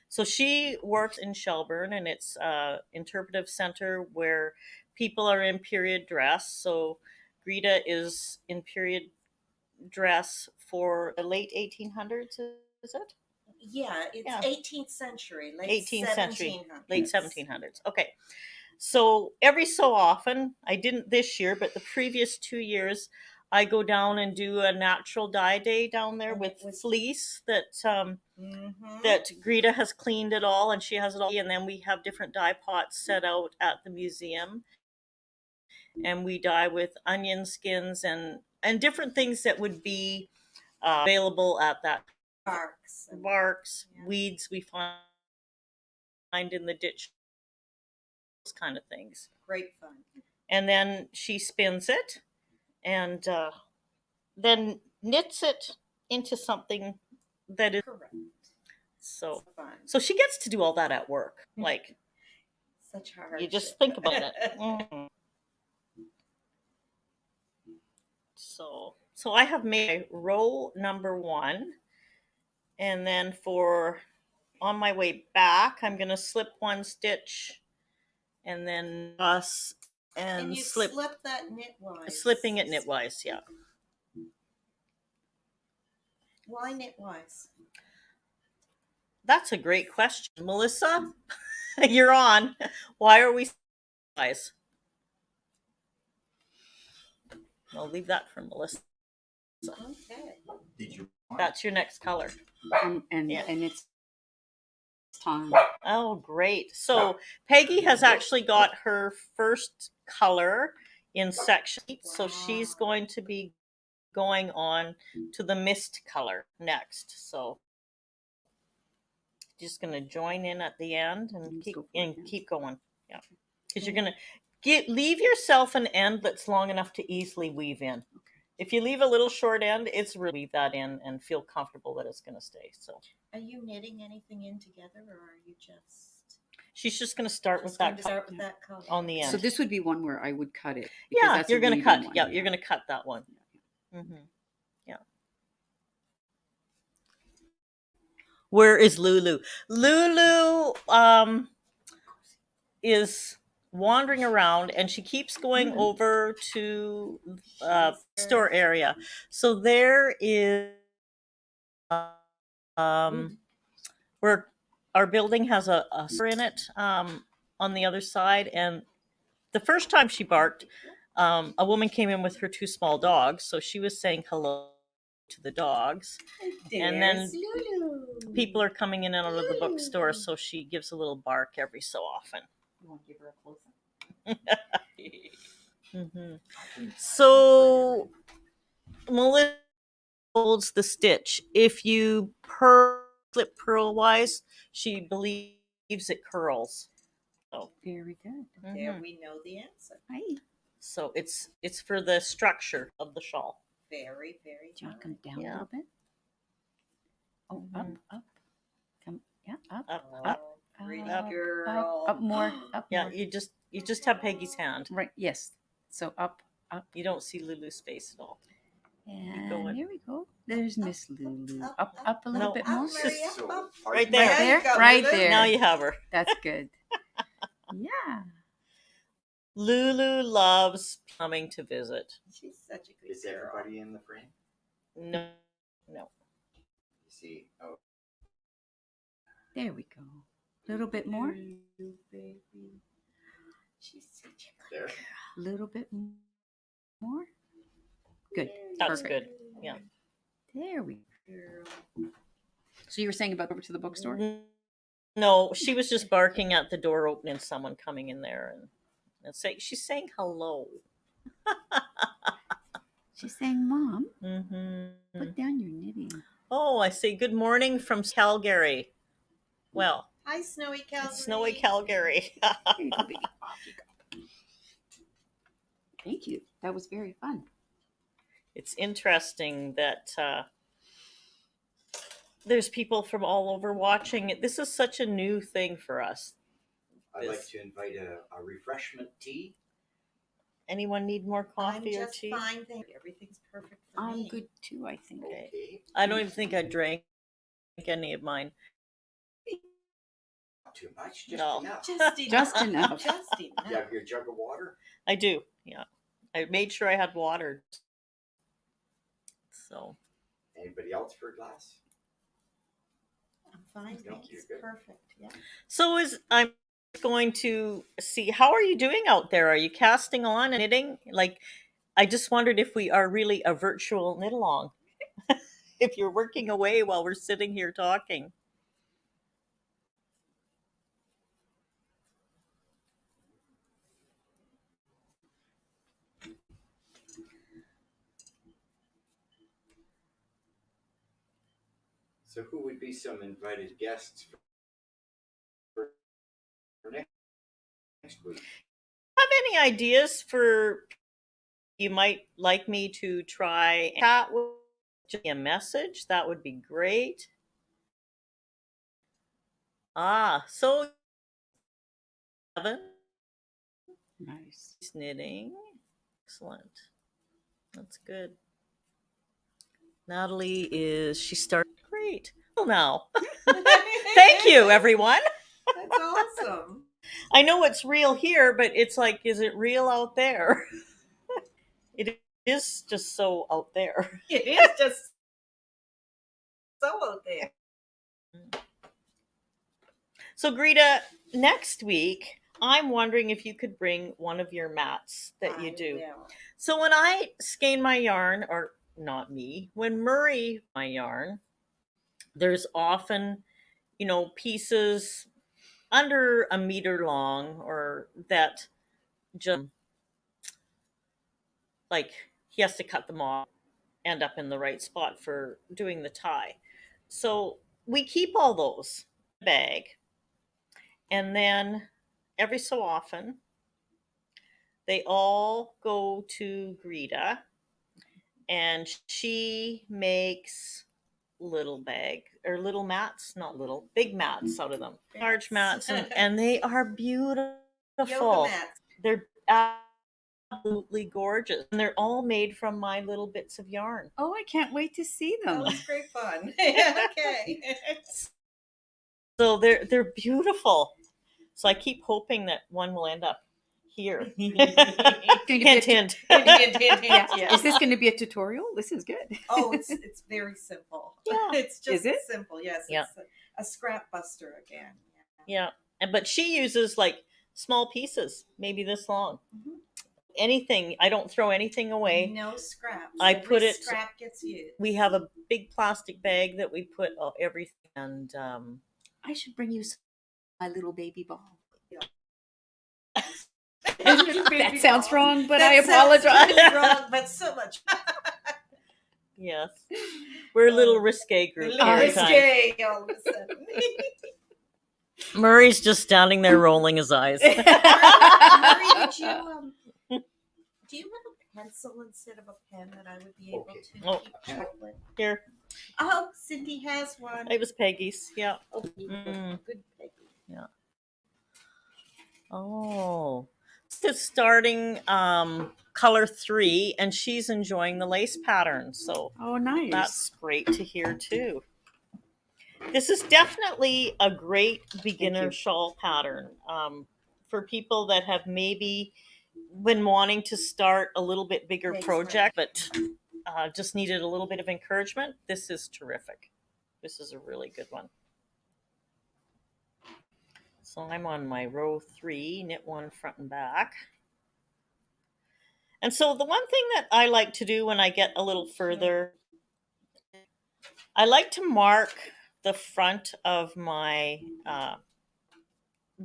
So she works in Shelburne, and it's an interpretive center where people are in period dress. So Greta is in period dress for the late 1800s, is it? Yeah, it's Yeah. 18th century, late 18th century, 1700s. late 1700s. Okay. So every so often, I didn't this year, but the previous 2 years, I go down and do a natural dye day down there And with it was- fleece that Mhm. that Greta has cleaned it all, and she has it all. And then we have different dye pots set out at the museum, and we dye with onion skins and different things that would be available at that. Barks. and- Barks, Yeah. weeds we find in the ditch, those kind of things. Great fun. And then she spins it, and then knits it into something that is Correct. so. Fun. So she gets to do all that at work. Like, Such hard. you just think about it. Mhm. So I have made row number 1, and then for on my way back, I'm gonna slip 1 stitch, and then cross and you slip, that knitwise. slipping it knitwise. Yeah. Why knitwise? That's a great question, Melissa. You're on. Why are we guys? I'll leave that for Melissa. Okay. Did you? That's your next color. And Yeah. and it's time. Oh, great. So Peggy has actually got her first color in section 8. So she's going to be going on to the mist color next. So just going to join in at the end and keep going. Yeah. Because you're going to leave yourself an end that's long enough to easily weave in. If you leave a little short end, it's really weave that in and feel comfortable that it's going to stay. So, are you knitting anything in together, or are you just? She's just going to start with that color on the end. So this would be one where I would cut it. Yeah, that's you're going to cut. One. Yeah, you're going to cut that one. Mm-hmm. Yeah. Where is Lulu? Lulu is wandering around, and she keeps going over to store area. So there is where our building has a store in it on the other side, and the first time she barked, a woman came in with her 2 small dogs, so she was saying hello to the dogs. And then Lulu. People are coming in and out of the bookstore, so she gives a little bark every so often. You want to give her a close up? Mm-hmm. So Melissa holds the stitch. If you flip purlwise, she believes it curls. So very good. Mm-hmm. There we know the answer. Hi. So it's for the structure of the shawl. Very, very. Do you want to come down Yeah. a little bit? Oh, up. Come, yeah, up. Up. Pretty Up, girl. Up more. Up Yeah, more. you just have Peggy's hand. Right. Yes. So up. You don't see Lulu's face at all. And here we go. There's Miss Lulu. Up a little bit Up, more. Maria, So, up. Right there. Right there. you go, Right Lulu. there. Now you have her. That's good. Yeah. Lulu loves coming to visit. She's such a good is girl. everybody in the frame? No. You see, oh, There we go. A little bit more. Lulu, baby. She's such a good there. girl. A little bit more. Good. That's Perfect. good. Yeah. There we go. Girl. So you were saying about over to the bookstore? No, she was just barking at the door opening, someone coming in there and she's saying hello. She's saying, Mom, Mm-hmm. put down your knitting. Oh, I say good morning from Calgary. Well, Hi, Snowy Calgary. it's snowy Calgary. There you go, baby. Off you go. Thank you. That was very fun. It's interesting that there's people from all over watching. This is such a new thing for us. I'd like to invite a refreshment tea. Anyone need more I'm coffee or just tea? fine. Everything's perfect for me. I'm good too, I think. Okay. I don't even think I drank any of mine. Not too much, just No. enough. Just enough. Just enough. Just enough. You have your jug of water? I do, yeah. I made sure I had water. So Anybody else for a glass? I'm fine. No, Thank you. you're good. Perfect. Yeah. I'm going to see, how are you doing out there? Are you casting on and knitting? Like, I just wondered if we are really a virtual knit along. If you're working away while we're sitting here talking. So who would be some invited guests for next week? Have any ideas for you might like me to try chat with a message? That would be great. So Evan Nice. is knitting. Excellent. That's good. Natalie she started great. Well, now. Thank you, everyone. That's awesome. I know it's real here, but it's like, is it real out there? It is just so out there. It is just so out there. So, Greta, next week, I'm wondering if you could bring one of your mats that you I do. will. So when I skein my yarn, or not me, when Murray my yarn, there's often, pieces under a meter long, or that just like he has to cut them off, end up in the right spot for doing the tie. So we keep all those in a bag, and then every so often they all go to Greta, and she makes little bag or little mats, not little, big mats out of them, large mats, and they are beautiful. Yoga mats. They're absolutely gorgeous, and they're all made from my little bits of yarn. Oh, I can't wait to see them. That was great fun. Okay. So they're beautiful. So I keep hoping that one will end up here. Hint, hint. Yeah. Is this going to be a tutorial? This is good. Oh, it's very simple. Yeah. It's just Is it? simple. Yes. Yeah. It's a scrap buster again. Yeah, but she uses like small pieces, maybe this long. Mhm. Anything. I don't throw anything away. No scraps. I Every put it. Scrap gets used. We have a big plastic bag that we put everything, and I should bring you my little baby ball. That sounds wrong, but That I sounds apologize. really wrong, but so much. yes, we're a little risque group. Little here at times. risque all of a sudden. Murray's just standing there rolling his eyes. Murray, did do you have a pencil instead of a pen that I would be able Okay. to Oh. keep track with? Here, Oh, Cindy has one. it was Peggy's. Yeah. Oh, beautiful. Mm. Good Peggy. Oh, this is starting color 3, and she's enjoying the lace pattern. So Oh, nice. that's great to hear too. This is definitely a great beginner you. shawl pattern for people that have maybe been wanting to start a little bit bigger Lace project, but just needed a little bit of encouragement. This is terrific. This is a really good one. So I'm on my row 3, knit 1 front and back. And so the one thing that I like to do when I get a little further, I like to mark the front of my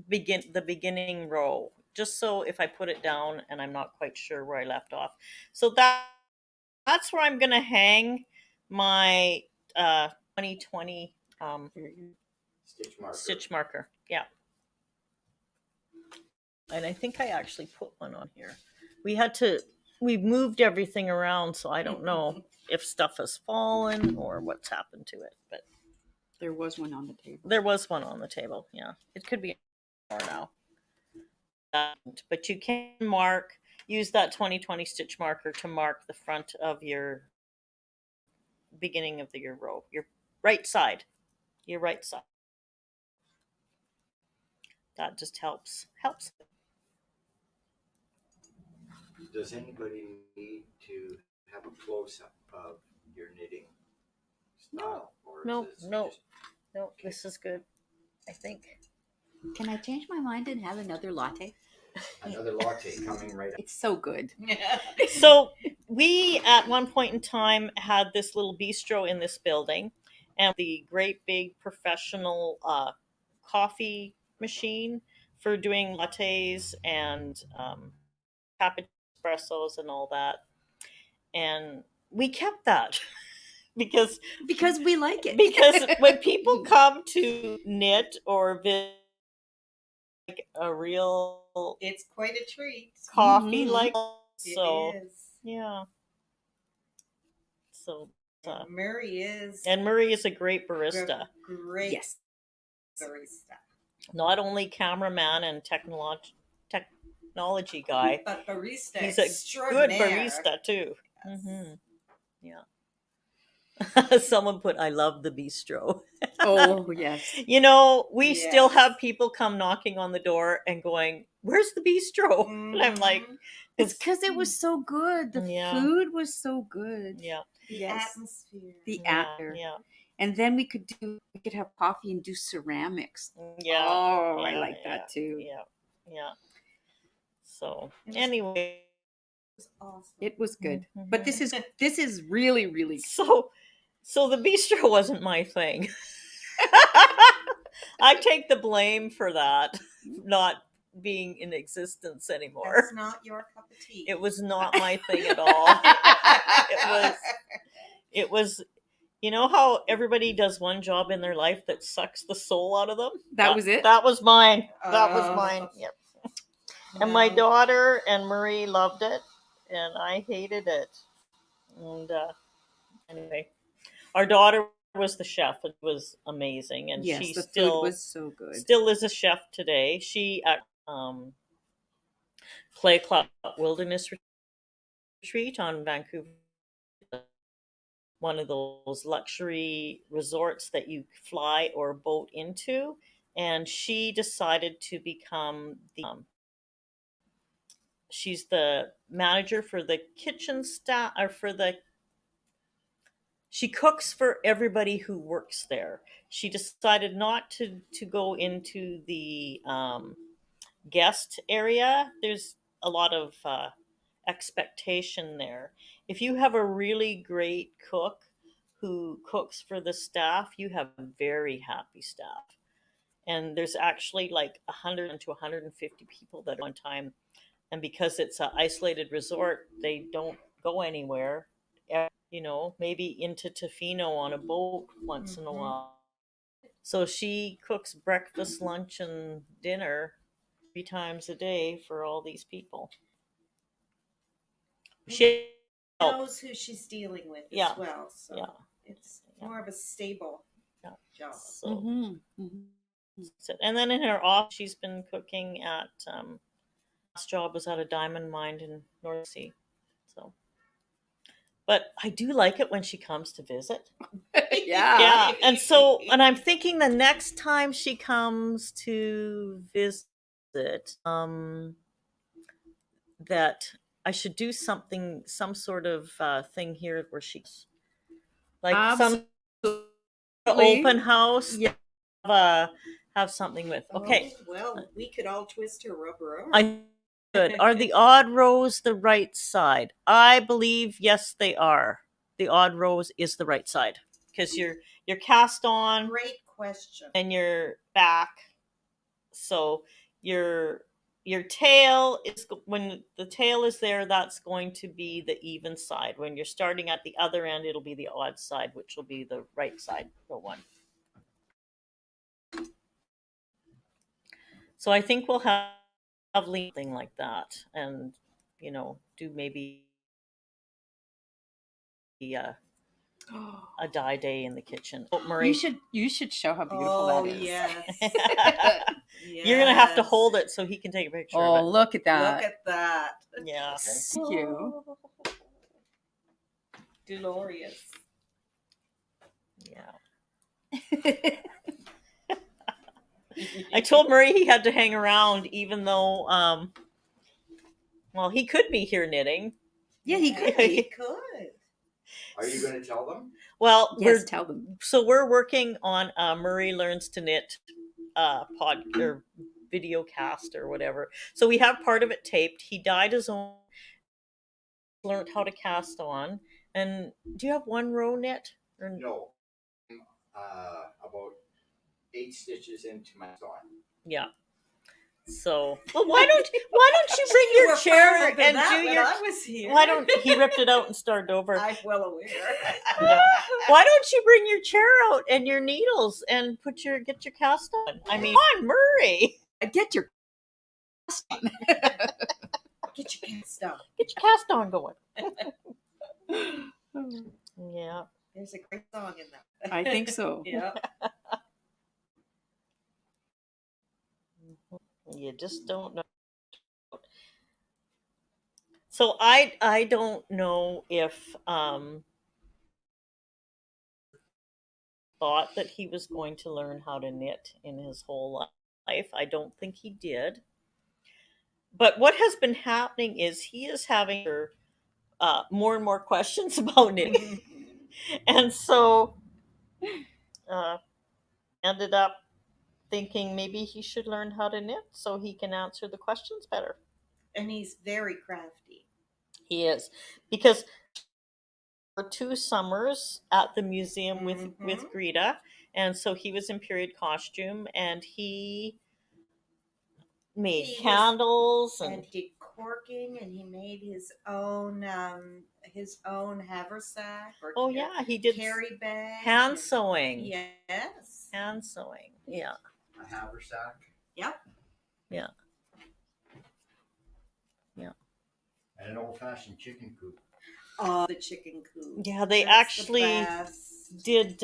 the beginning row, just so if I put it down and I'm not quite sure where I left off. So that's where I'm going to hang my 2020 stitch marker. Yeah. And I think I actually put one on here. We've moved everything around, so I don't know if stuff has fallen or what's happened to it, but There was one on the table. there was one on the table. Yeah, it could be more now. But you can use that 2020 stitch marker to mark the front of your beginning of your row, your right side. That just helps. Does anybody need to have a close-up of your knitting style? Or No, is this no. just- No, this is good, I think. Can I change my mind and have another latte? Another latte coming right up. It's so good. So we at one point in time had this little bistro in this building, and the great big professional coffee machine for doing lattes and cappuccinos, espressos and all that. And we kept that because we like it. because when people come to knit or visit like a real It's quite a treat. coffee Mhm. like It so is. yeah. So And Murray is and Murray is a great barista. Great Yes. barista. Not only cameraman and technology guy, But barista he's a good extraordinaire. barista too. Yes. Hmm. Yeah. Someone put, "I love the bistro." Oh, yes. We still Yes. have people come knocking on the door and going, "Where's the bistro?" And I'm like, Mhm. It's because it was so good. The Yeah. food was so good. "Yeah, The Yes. atmosphere. The yeah, atmosphere. yeah, And then we could have coffee and do ceramics. yeah." Oh, I Yeah, like that too. Yeah. Yeah. So anyway, was awesome. It was good. Mhm. But this is really, really good. So the bistro wasn't my thing. I take the blame for that not being in existence anymore. That's not your cup of tea. It was not my thing at all. It was you know how everybody does one job in their life that sucks the soul out of them? That was it? That was mine. That was Oh. mine. Yep. And my daughter and Marie loved it, and I hated it. And anyway, our daughter was the chef. It was amazing, and Yes, she the food still was so good. still is a chef today. She at Play Club Wilderness Retreat on Vancouver, one of those luxury resorts that you fly or boat into, and she decided to become the she's the manager for the kitchen staff or for the she cooks for everybody who works there. She decided not to go into the guest area. There's a lot of expectation there. If you have a really great cook who cooks for the staff, you have very happy staff. And there's actually like 100 to 150 people that one time. And because it's an isolated resort, they don't go anywhere. You know, maybe into Tofino on a boat once in a while. So she cooks breakfast, lunch, and dinner 3 times a day for all these people. She knows who she's dealing with Yeah. as well. So Yeah. it's more of a stable job. So, Mm-hmm. and then in her off, she's been cooking at last job was at a diamond mine in North Sea. So, but I do like it when she comes to visit. Yeah. And so, and I'm thinking the next time she comes to visit, that I should do something, some sort of thing here where she's like Absolutely. some open house. Yeah. Have something with. Okay. Oh, well, we could all twist her rubber arm. I good. Are the odd rows the right side? I believe yes, they are. The odd rows is the right side because you're cast on. Great question. And your back. So your tail is when the tail is there. That's going to be the even side. When you're starting at the other end, it'll be the odd side, which will be the right side. The one. So I think we'll have thing like that, and do maybe a dye day in the kitchen. Oh, Marie, You should show how beautiful that is. Yes. You're gonna have to hold it so he can take a picture. Oh, of it. look at that. Look at that. Yeah. Thank you. Glorious. Yeah. I told Murray he had to hang around, even though, well, he could be here knitting. Yeah, he could. He could. Are you going to tell them? Well, Yes, tell them. So we're working on Murray Learns to Knit pod or video cast or whatever. So we have part of it taped. He dyed his own, learned how to cast on. And do you have one row knit? Or... No. About 8 stitches into my sewing. Yeah. So, well, why don't you bring your chair and do your? I was here. Why don't he ripped it out and started over? I'm well aware. Yeah. Why don't you bring your chair out and your needles and get your cast on? I mean, come on, Murray. Get your cast on. Get your cast on. Get your cast on going. Yeah. There's a great song in that. I think so. Yeah. You just don't know. So I don't know if thought that he was going to learn how to knit in his whole life. I don't think he did. But what has been happening is he is having more and more questions about knitting. And so ended up thinking maybe he should learn how to knit so he can answer the questions better. And he's very crafty. He is, because for 2 summers at the museum with Greta, and so he was in period costume, and he made candles and he did corking, and he made his own haversack or he did carry bag, hand sewing. Yes, Hand sewing. Yeah. A haversack. Yep. Yeah. Yeah. And an old-fashioned chicken coop. Oh, the chicken coop. Yeah, they That's actually the best. did.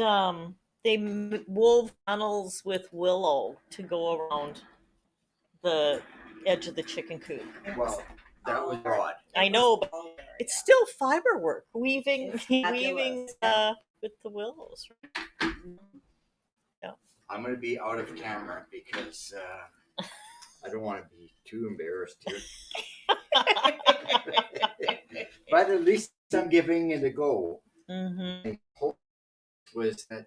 They wove tunnels with willow to go around the edge of the chicken coop. Well, that was odd. I know, but it's still fiber work, weaving with the willows. Yeah. I'm going to be out of camera because I don't want to be too embarrassed here. But at least I'm giving it a go. Mm-hmm. My hope was that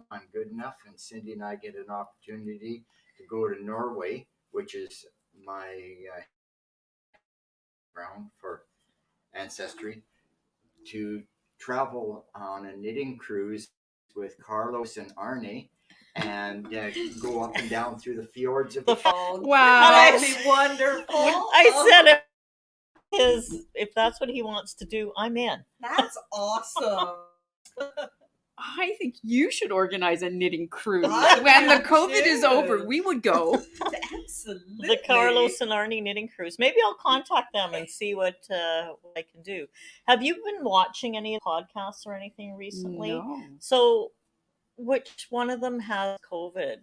I'm good enough, and Cindy and I get an opportunity to go to Norway, which is my ground for ancestry, to travel on a knitting cruise with Carlos and Arne, and go up and down through the fjords of the Wow. That'd be wonderful. I said if that's what he wants to do, I'm in. That's awesome. I think you should organize a knitting cruise. I When the do COVID is too. over, we would go. Absolutely. The Carlos and Arnie knitting cruise. Maybe I'll contact them and see what I can do. Have you been watching any podcasts or anything recently? No. So, which one of them has COVID?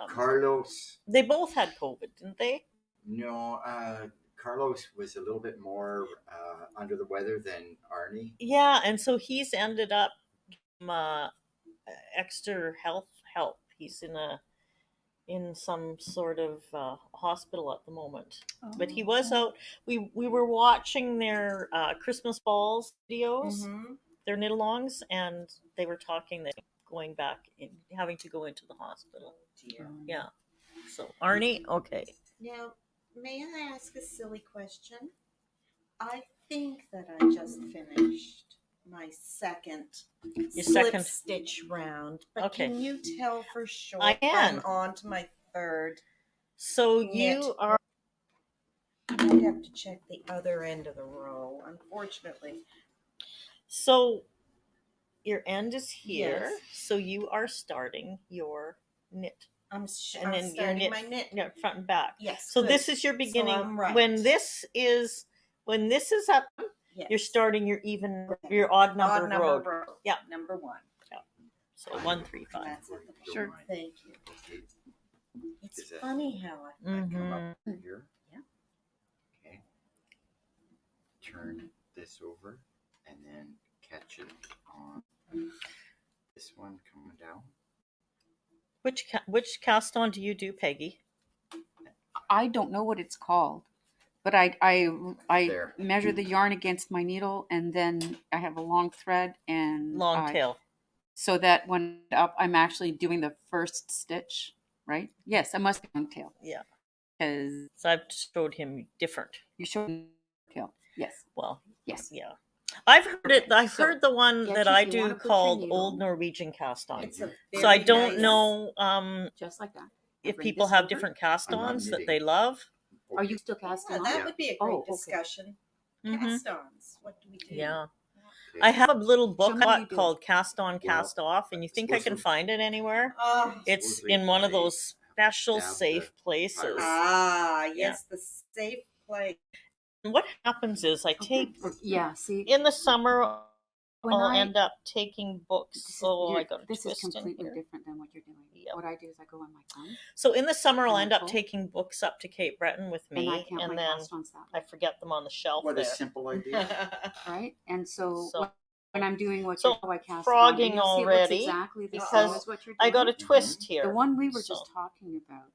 Carlos. They both had COVID, didn't they? No, Carlos was a little bit more under the weather than Arnie. Yeah, and so he's ended up extra health help. He's in some sort of hospital at the moment. Oh. But he was out. We were watching their Christmas balls videos, their knit-alongs, and they were talking that going back and having to go into the hospital. Dear. Yeah. So Arnie, okay. Now, may I ask a silly question? I think that I just finished my second slip stitch round, but Okay. can you tell for sure? I can. I'm on to my third. So knit. you are. I might have to check the other end of the row, unfortunately. So your end is here. Yes. So you are starting your knit. I'm And then your starting my knit. Yeah, front and back. Yes. So good. this is your beginning. So I'm right. When this is up, Yes. you're starting your your odd number row. Yeah. Number 1. So 1, 3, 5. That's it. Sure. Thank you. Okay. It's Is it- funny how I Come up here. Yeah. Okay. Turn this over and then catch it on this one coming down. Which cast on do you do, Peggy? I don't know what it's called, but I There. measure the yarn against my needle, and then I have a long thread and Long tail. so that when up, I'm actually doing the first stitch, right? Yes, I must be long tail. Yeah. Because So I've showed him different. you showed tail. Yes. Well, Yes. yeah. I've heard it. I've So, heard the one get that you- I you wanna do put your called needle- Old Norwegian cast on. It's a So I very don't nice- know Just like that. if Bring people this have over. different cast I'm not ons that knitting. they love. Are you still casting Yeah, on? that would be a great Oh, okay. discussion. Mhm. Cast-ons. What do we do? Yeah. Okay. I have a little book me how you do called Cast On, Cast Off, and you think I can supposedly- find it anywhere? Oh, It's supposedly in one of I those special have safe the places. virus. yes, the safe place. And what happens is I take, Yeah. See, in the summer, when I'll I end up taking books. this is, Oh, I you're- got a this is twist in completely here. different than what you're doing. Yep. What I do is I go on my phone So in the summer, I'll And end up pull. taking books up to Cape Breton with and I me, count and my then cast-ons that I way, forget them on the shelf What a there. simple idea. right? And so, So- when I'm doing what So you're how I cast frogging on, you'll see it already, looks exactly the because same as what you're doing. I got a twist here. The one we were So- just talking about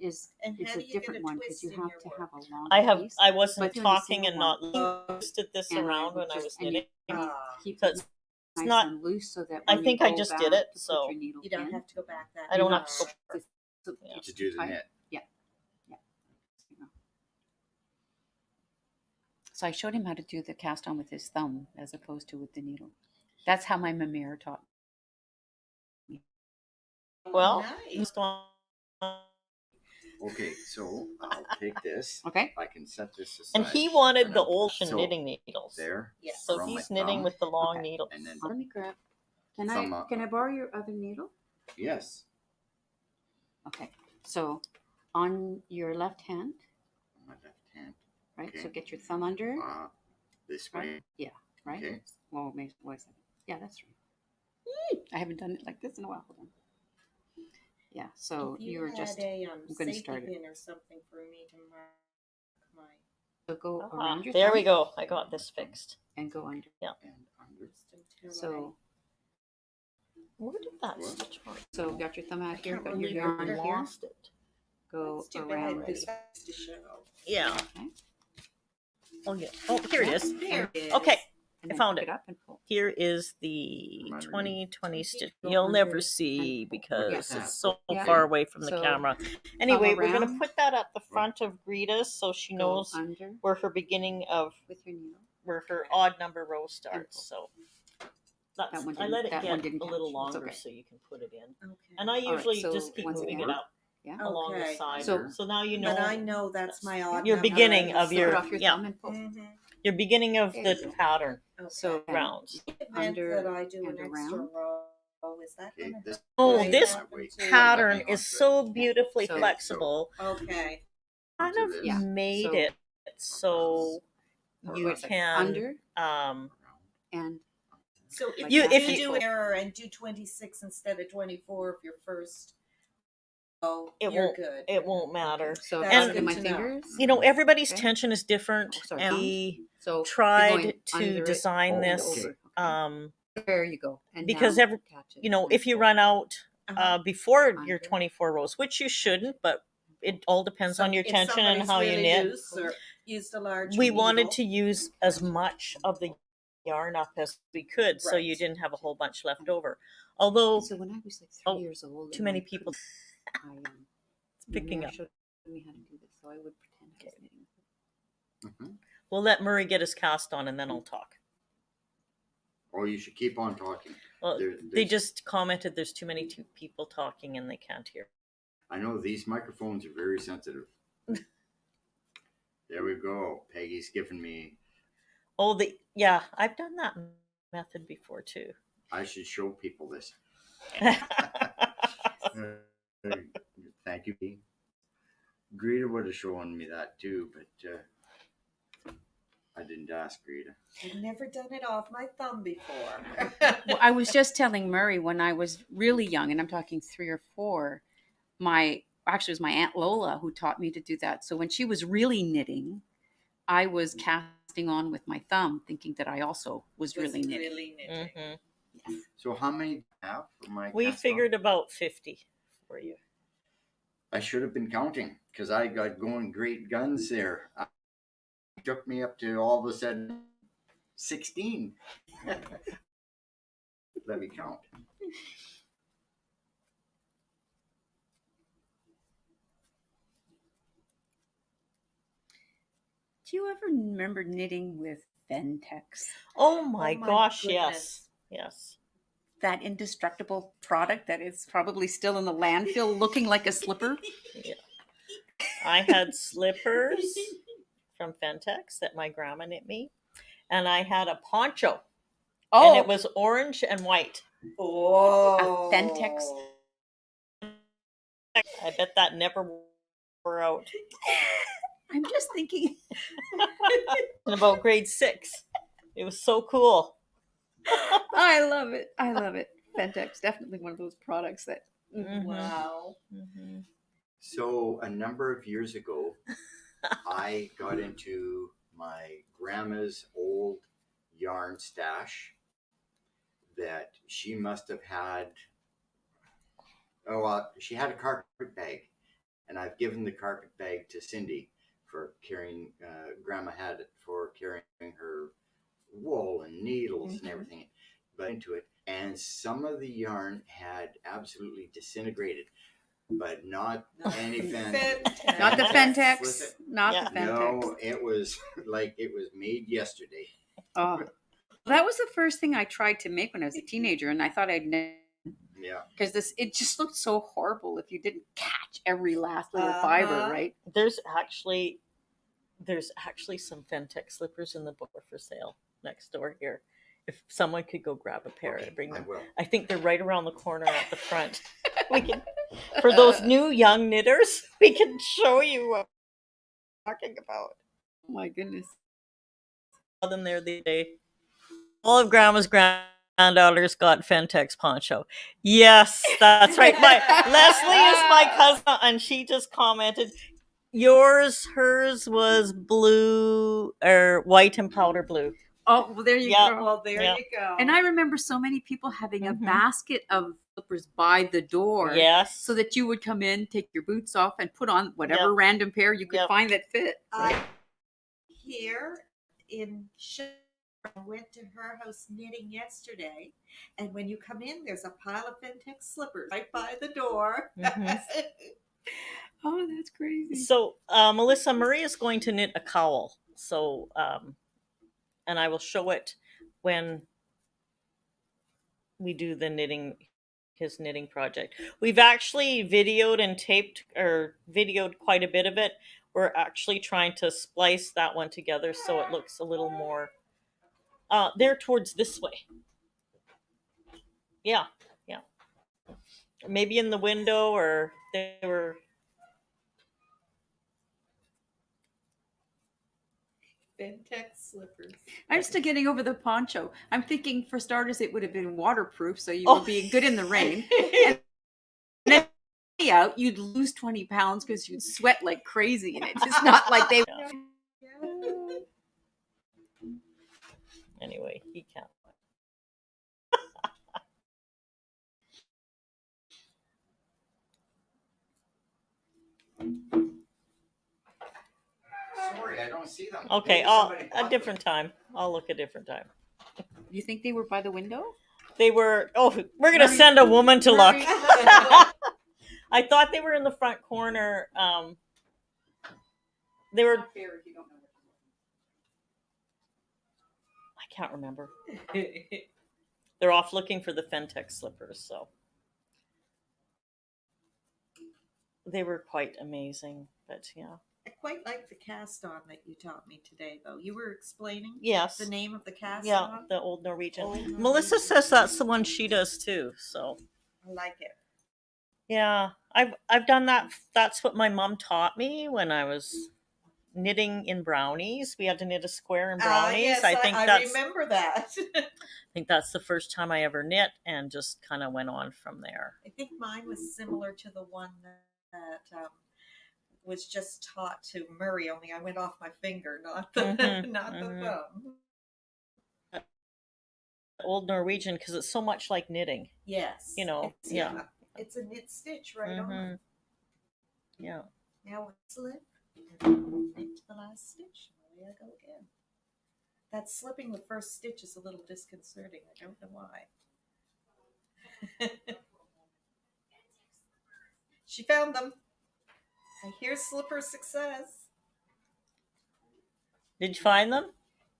is And it's how a do you get different a one twist because you in have your to work? have a long piece. I wasn't But doing a talking and single not twisted this and I around would when I just- was and you knitting. keep So it it's nice not- and loose so that I when think you I go just back did it, to put so your needle You don't in, have to go back that I don't far. have to go it's Yeah. to do the knit. So I showed him how to do the cast on with his thumb as opposed to with the needle. That's how my mamere taught me. Well, Nice. Okay, so I'll take this. Okay. I can set this aside. And he wanted and the I'll put old it knitting needles. there. Yes. So around he's my knitting thumb, with the long Okay. needle. and then Let me grab. Can Thumb I up. can I borrow your other needle? yes, Okay. So on your left hand, my left hand. right? Okay. So get your thumb under, This way. right? Yeah, right? Okay. Well, maybe wait a second. Yeah, that's right. I haven't done it like this in a while. Hold on. Yeah, so If you you're had just a gonna safety start it. pin or something for me to mark my so go Ah, around your there thumb we go. I got this fixed. and go under. And under. just until So Where did that What? stitch go? so got your thumb out here, can't got your believe yarn I here. Lost it. Go It's too around bad this. this to show. Yeah. Okay. Oh yeah. Oh, here it is. There it is. Okay. And I then found pick it. up and pull. Here is the From underneath. 2020 stitch. Go You'll under never see and pull. because Yeah. it's so Yeah. far away from the So, camera. Anyway, we're going to around. put that at the front of Greta's so she Go knows under where her beginning of with your needle. where her odd number row starts. pull. So that's, That one I let it didn't- that one get didn't a little catch. It's longer okay. so you can put it in. Okay. And I All right, usually so just keep once moving again- it up Yeah. along the Okay. side. So- So now you know But I know that's my odd your number beginning on the of Slip your- it off your yeah. thumb and pull. Mm-hmm. your beginning of There the you go. pattern Okay. So rounds. event under that I do and an extra around. row, is that Okay, gonna this. Oh, Right, this happen to- pattern Hang on is to it. so beautifully So- flexible. Okay. Kind to of this. Yeah. made So- it so you wait a second. can Under um and So if Like you, that. if If you you- do an error and do 26 instead of 24 of your first row, It you're won't- good. it won't matter. so That's and good my to know. fingers. You know, everybody's Okay. tension is different. Oh, sorry. And we So you're tried going to under it design Oh, this okay. There you go. And because now every catch it you know, and if you pull. run out Uh-huh. before your Under. 24 rows, which you shouldn't, but it all depends on your If tension and somebody's how you really knit. loose or used a large We needle. wanted to use as much of the yarn up as we could so you Right. didn't have a whole bunch left over. Although So when I was like 3 Oh, years old, too and many I people couldn't- I picking Mary up. showed me how to do this, so I would pretend I was knitting. Mhm. We'll let Murray get his cast on and then I'll talk. Or you should keep on talking. Well, There- they there's- just commented there's too many people talking and they can't hear. I know these microphones are very sensitive. There we go. Peggy's giving me. Oh, yeah, I've done that method before too. I should show people this. Thank you. Peggy. Greta would have shown me that too, but I didn't ask Greta. I've never done it off my thumb before. Well, I was just telling Murray when I was really young, and I'm talking 3 or 4. Actually, it was my Aunt Lola who taught me to do that. So when she was really knitting, I was casting on with my thumb, thinking that I also was really knitting. really knitting. hmm So how many do you have for my We cast on? figured about 50 for you. I should have been counting because I got going great guns there. It took me up to all of a sudden 16. Let me count. Do you ever remember knitting with Ventex? Oh my my gosh, goodness. yes. Yes. That indestructible product that is probably still in the landfill looking like a slipper? I had slippers from Fentex that my grandma knit me, and I had a poncho, and it was orange and white. Oh. A Ventex. I bet that never wore out. I'm just thinking. In about grade 6, it was so cool. I love it. I love it. Ventex, definitely one of those products that. Mhm. Wow. Mm-hmm. So a number of years ago, I got into my grandma's old yarn stash that she must have had. Oh, she had a carpet bag, and I've given the carpet bag to Cindy for carrying. Grandma had it for carrying her wool and needles and everything, but into it. And some of the yarn had absolutely disintegrated. but not any Fentex. Not the Was Fentex. it? Not Yeah. the Fentex. No, it was like it was made yesterday. Oh, that was the first thing I tried to make when I was a teenager, and I thought I'd never. Yeah. Because it just looked so horrible if you didn't catch every last little fiber, right? There's actually some Fentex slippers in the book for sale next door here. If someone could go grab a pair and bring I them, will. I think they're right around the corner at the front. We can, for those new young knitters, we can show you what I'm talking about. Oh my goodness. Saw them there the day. All of Grandma's granddaughters got Fentex poncho. Yes, that's right. Leslie is my cousin, and she just commented, hers was blue or white and powder blue. Oh, well, there you Yeah. go. Well, there Yeah. you go. And I remember so many people having a Mhm. basket of slippers by the door. Yes. So that you would come in, take your boots off, and put on whatever random pair you could Yep. find that fit. Here in I went to her house knitting yesterday, and when you come in, there's a pile of Fentex slippers right by the door. Mhm. Oh, that's crazy. So, Melissa, Marie is going to knit a cowl. So, and I will show it when we do his knitting project. We've actually videoed and taped or videoed quite a bit of it. We're actually trying to splice that one together so it looks a little more, there towards this way. Yeah. Maybe in the window, or they were. Fentex slippers. I'm still getting over the poncho. I'm thinking, for starters, it would have been waterproof, so you would be good in the rain. And then out, you'd lose 20 pounds because you'd sweat like crazy in it. It's not like they. Anyway, he can't. Sorry, I don't see them. Okay, Maybe somebody a bought different time. I'll look a different time. You think they were by the window? They were. Oh, we're gonna Marie- send a woman to look. Marie- I thought they were in the front corner. They were. Not fair if you don't know what I can't remember. They're off looking for the Fentex slippers, so they were quite amazing. But yeah, I quite like the cast on that you taught me today, though. You were explaining yes, the name of the cast yeah, on. the old Norwegian. Old Norwegian. Melissa says that's the one she does too. So I like it. yeah, I've done that. That's what my mom taught me when I was knitting in brownies. We had to knit a square in brownies. Yes, I think I that's. remember that. I think that's the first time I ever knit, and just kind of went on from there. I think mine was similar to the one that was just taught to Murray, only I went off my finger, not the Mhm, not mhm. the thumb. Old Norwegian, because it's so much like knitting. Yes. You know, It's, yeah. It's a knit stitch right on. Mhm. Yeah. Now one slip and knit to the last stitch. And away I go again. That slipping the first stitch is a little disconcerting. I don't know why. She found them. I hear slipper success. Did you find them?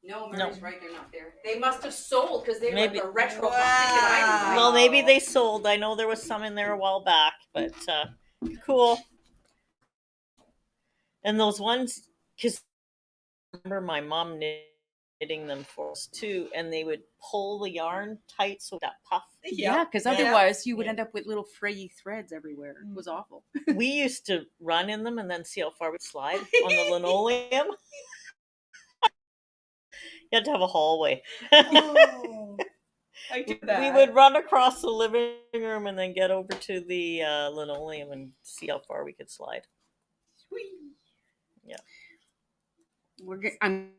No, No. Mary's right. They're not there. They must have sold because they're Maybe. like a retro Wow. ticket item. Well, maybe they sold. I know there was some in there a while back, but cool. And those ones, because I remember my mom knitting them for us too, and they would pull the yarn tight so that puff. Yeah, because Yeah. otherwise you would Yeah. end up with little frayy threads everywhere. It was awful. We used to run in them and then see how far we'd slide on the linoleum. You had to have a hallway. Oh, I did that. We would run across the living room and then get over to the linoleum and see how far we could slide. Whee. I'm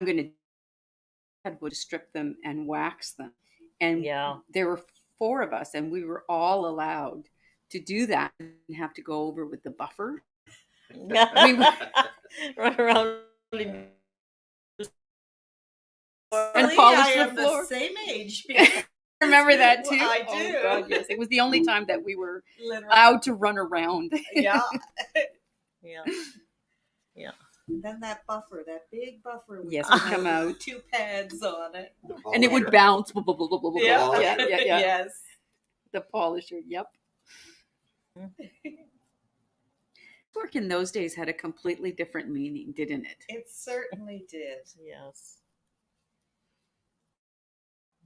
going to strip them and wax them. And Yeah. there were 4 of us, and we were all allowed to do that and have to go over with the buffer. Run around. And And Really, polish I the am floor. the same age. Because remember that too? I do. Oh, God, yes. It was the only time that we were Literally. allowed to run around. Yeah. Yeah. Yeah. And then that buffer, that big buffer would Yes, come would come with out. the 2 pads on it. And it would bounce. Blah, blah, blah, blah, blah, blah. Yeah. Yeah. Yes. The polisher, yep. Work in those days had a completely different meaning, didn't it? It certainly did. Yes.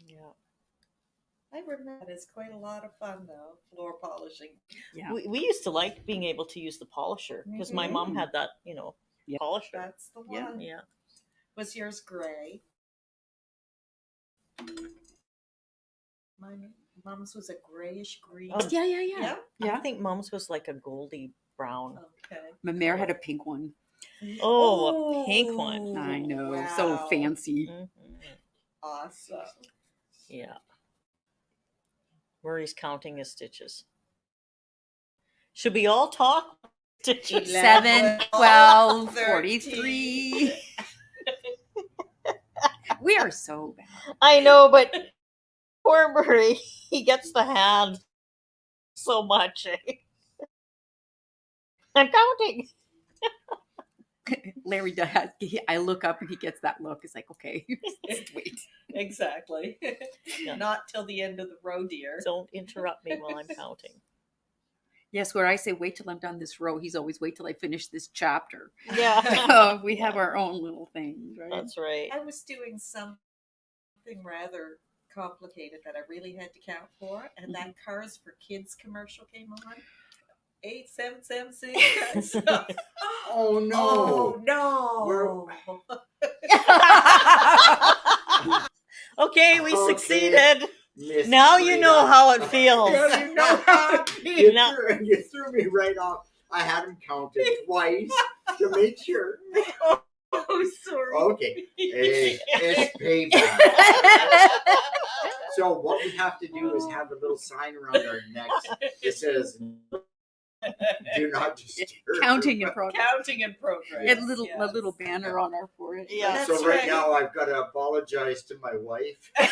Yeah. I remember it's quite a lot of fun though, floor polishing. Yeah. We used to like being able to use the polisher because my mom had that, Yeah. polisher. That's the Yeah. one. Yeah. Was yours gray? My mom's was a grayish green. Oh, Yeah. Yeah. I Yeah. think mom's was like a goldy brown. Okay. My mare had a pink one. Oh, a pink one. I know. Wow. So fancy. Mhm. Awesome. Yeah. Murray's counting his stitches. Should we all talk? Stitches? 7, 12, 43. We are so bad. I know, but poor Murray, he gets the hand so much. Eh? I'm counting. Larry does. I look up and he gets that look. It's like, okay, just wait. Exactly. Yeah. Not till the end of the row, dear. Don't interrupt me while I'm counting. Yes, where I say, wait till I'm done this row, he's always, wait till I finish this chapter. Yeah. We have our own little things, right? That's right. I was doing something rather complicated that I really had to count for, and that Cars for Kids commercial came on. 8776. Oh no! Oh no! Okay, we Okay. succeeded. Miss Now you Frida. know how it feels. Yeah, you know how you, Now- you threw me right off. I had him counted twice to make sure. Oh, sorry. Okay, it's payback. So what we have to do is have a little sign around our necks that says, "Do not disturb." Counting in progress. Counting in progress. A yes. little banner on our forehead. Yeah. So That's right right. now I've got to apologize to my wife for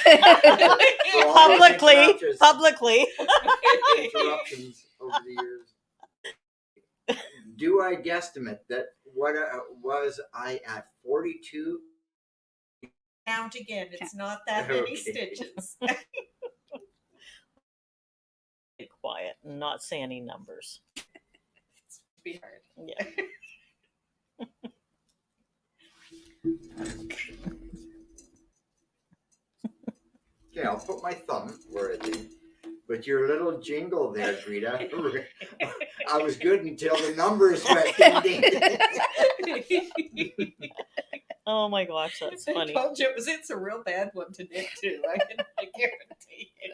all Publicly. these interruptions- Publicly. interruptions over the years. Do I guesstimate that what was I at 42? Count again. It's not that many Okay. stitches. Be quiet and not say any numbers. It's be hard. Yeah. Okay, I'll put my thumb where it is. But your little jingle there, Greta, I was good until the numbers went ding ding. Oh my gosh, that's funny. I told you it's a real bad one to knit too. I guarantee you.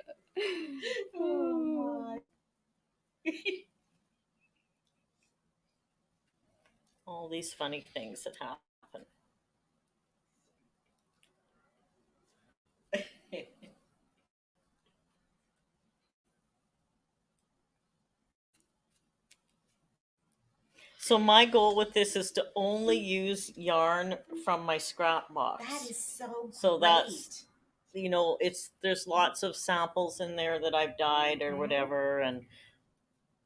Oh my. All these funny things that happen. So my goal with this is to only use yarn from my scrap box. That is So great. that's- there's lots of samples in there that I've dyed or Mhm. whatever, and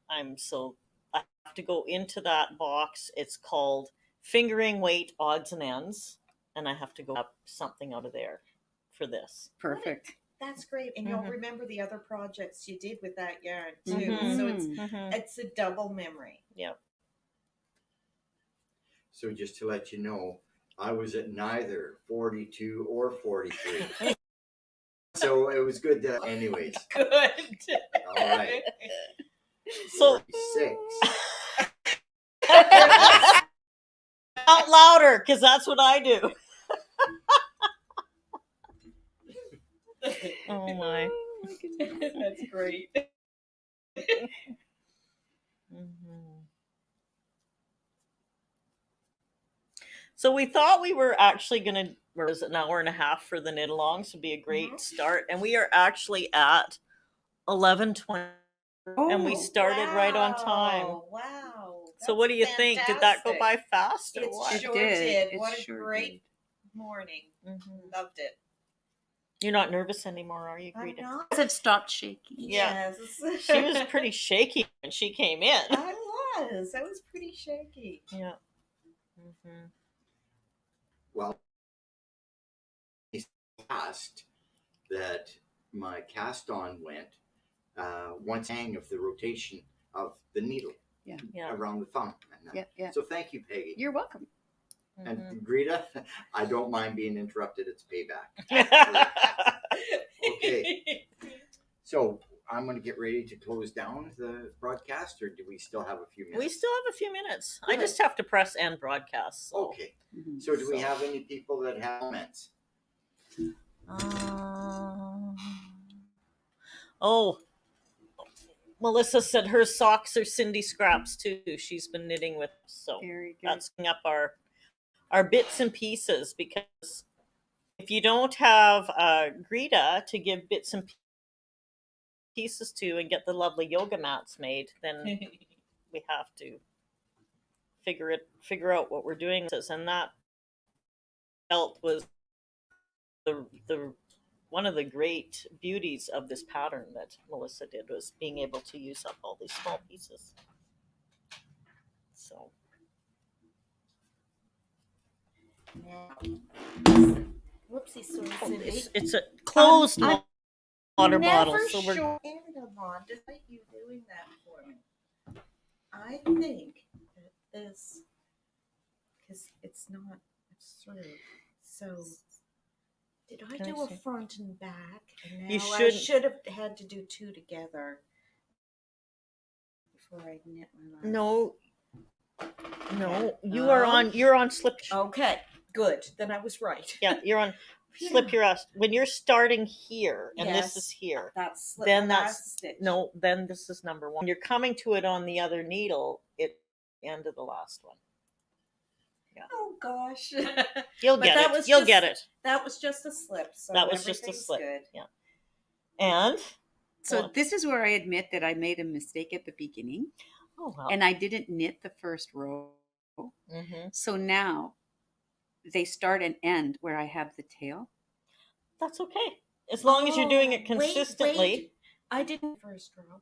I have to go into that box. It's called Fingering Weight Odds and Ends, and I have to go up something out of there for this. Perfect. That's great, and you'll Mhm. remember the other projects you did with that yarn too. Mhm. So Mm. it's a double memory. Yep. So just to let you know, I was at neither 42 or 43. So it was good that, anyways. Good. All right. So 46. out louder, because that's what I do. Oh my. That's great. Mhm. So we thought we were actually gonna, was an hour and a half for the knit alongs would be a great Mhm. start, and we are actually at 11:20, and we started right on time. Wow. So what do you think? Did that go by fast or It what? It sure did. did. It What a sure great did. morning. Mhm. Loved it. You're not nervous anymore, are you, I'm Greta? not. I've stopped shaking. Yeah. Yes. She was pretty shaky when she came in. I was pretty shaky. Yeah. Mm-hmm. Well, it's fast that my cast on went once hang of the rotation of the needle Yeah. around the thumb. Yeah. So thank you, Peggy. You're welcome. Mm-hmm. And Greta, I don't mind being interrupted. It's payback. Okay. So I'm going to get ready to close down the broadcast, or do we still have a few minutes? We still have a few minutes. I Okay. just have to press end broadcast. So. Okay. So do we have any people that have comments? Oh, Melissa said her socks are Cindy Scraps too. She's been knitting with us, so Very good. that's up our bits and pieces, because if you don't have Greta to give bits and pieces to and get the lovely yoga mats made, then we have to figure out what we're doing. And that felt was the one of the great beauties of this pattern that Melissa did, was being able to use up all these small pieces. So Whoopsie, sorry, Cindy. it's a closed I'm water never bottle, so we're sure Amanda, despite you doing that for me. I think that this, because it's through. So, did I Can I do a see? front and back? And now You I shouldn't. should have had to do two together before I knit my last. No, you're on slip. Okay, good. Then I was right. Yeah, you're on slip your ass. When you're starting here and Yes. this is here, That's then my that's last stitch. no. Then this is number one. You're coming to it on the other needle. It's the end of the last one. Oh gosh. You'll But get that it. was You'll just- get it. That was just a slip. So That was just a everything's slip. Good. Yeah. And So well, this is where I admit that I made a mistake at the beginning, oh well. and I didn't knit the first row. Mm-hmm. So now they start and end where I have the tail. That's okay, as long as you're doing it Wait, consistently. I didn't first row.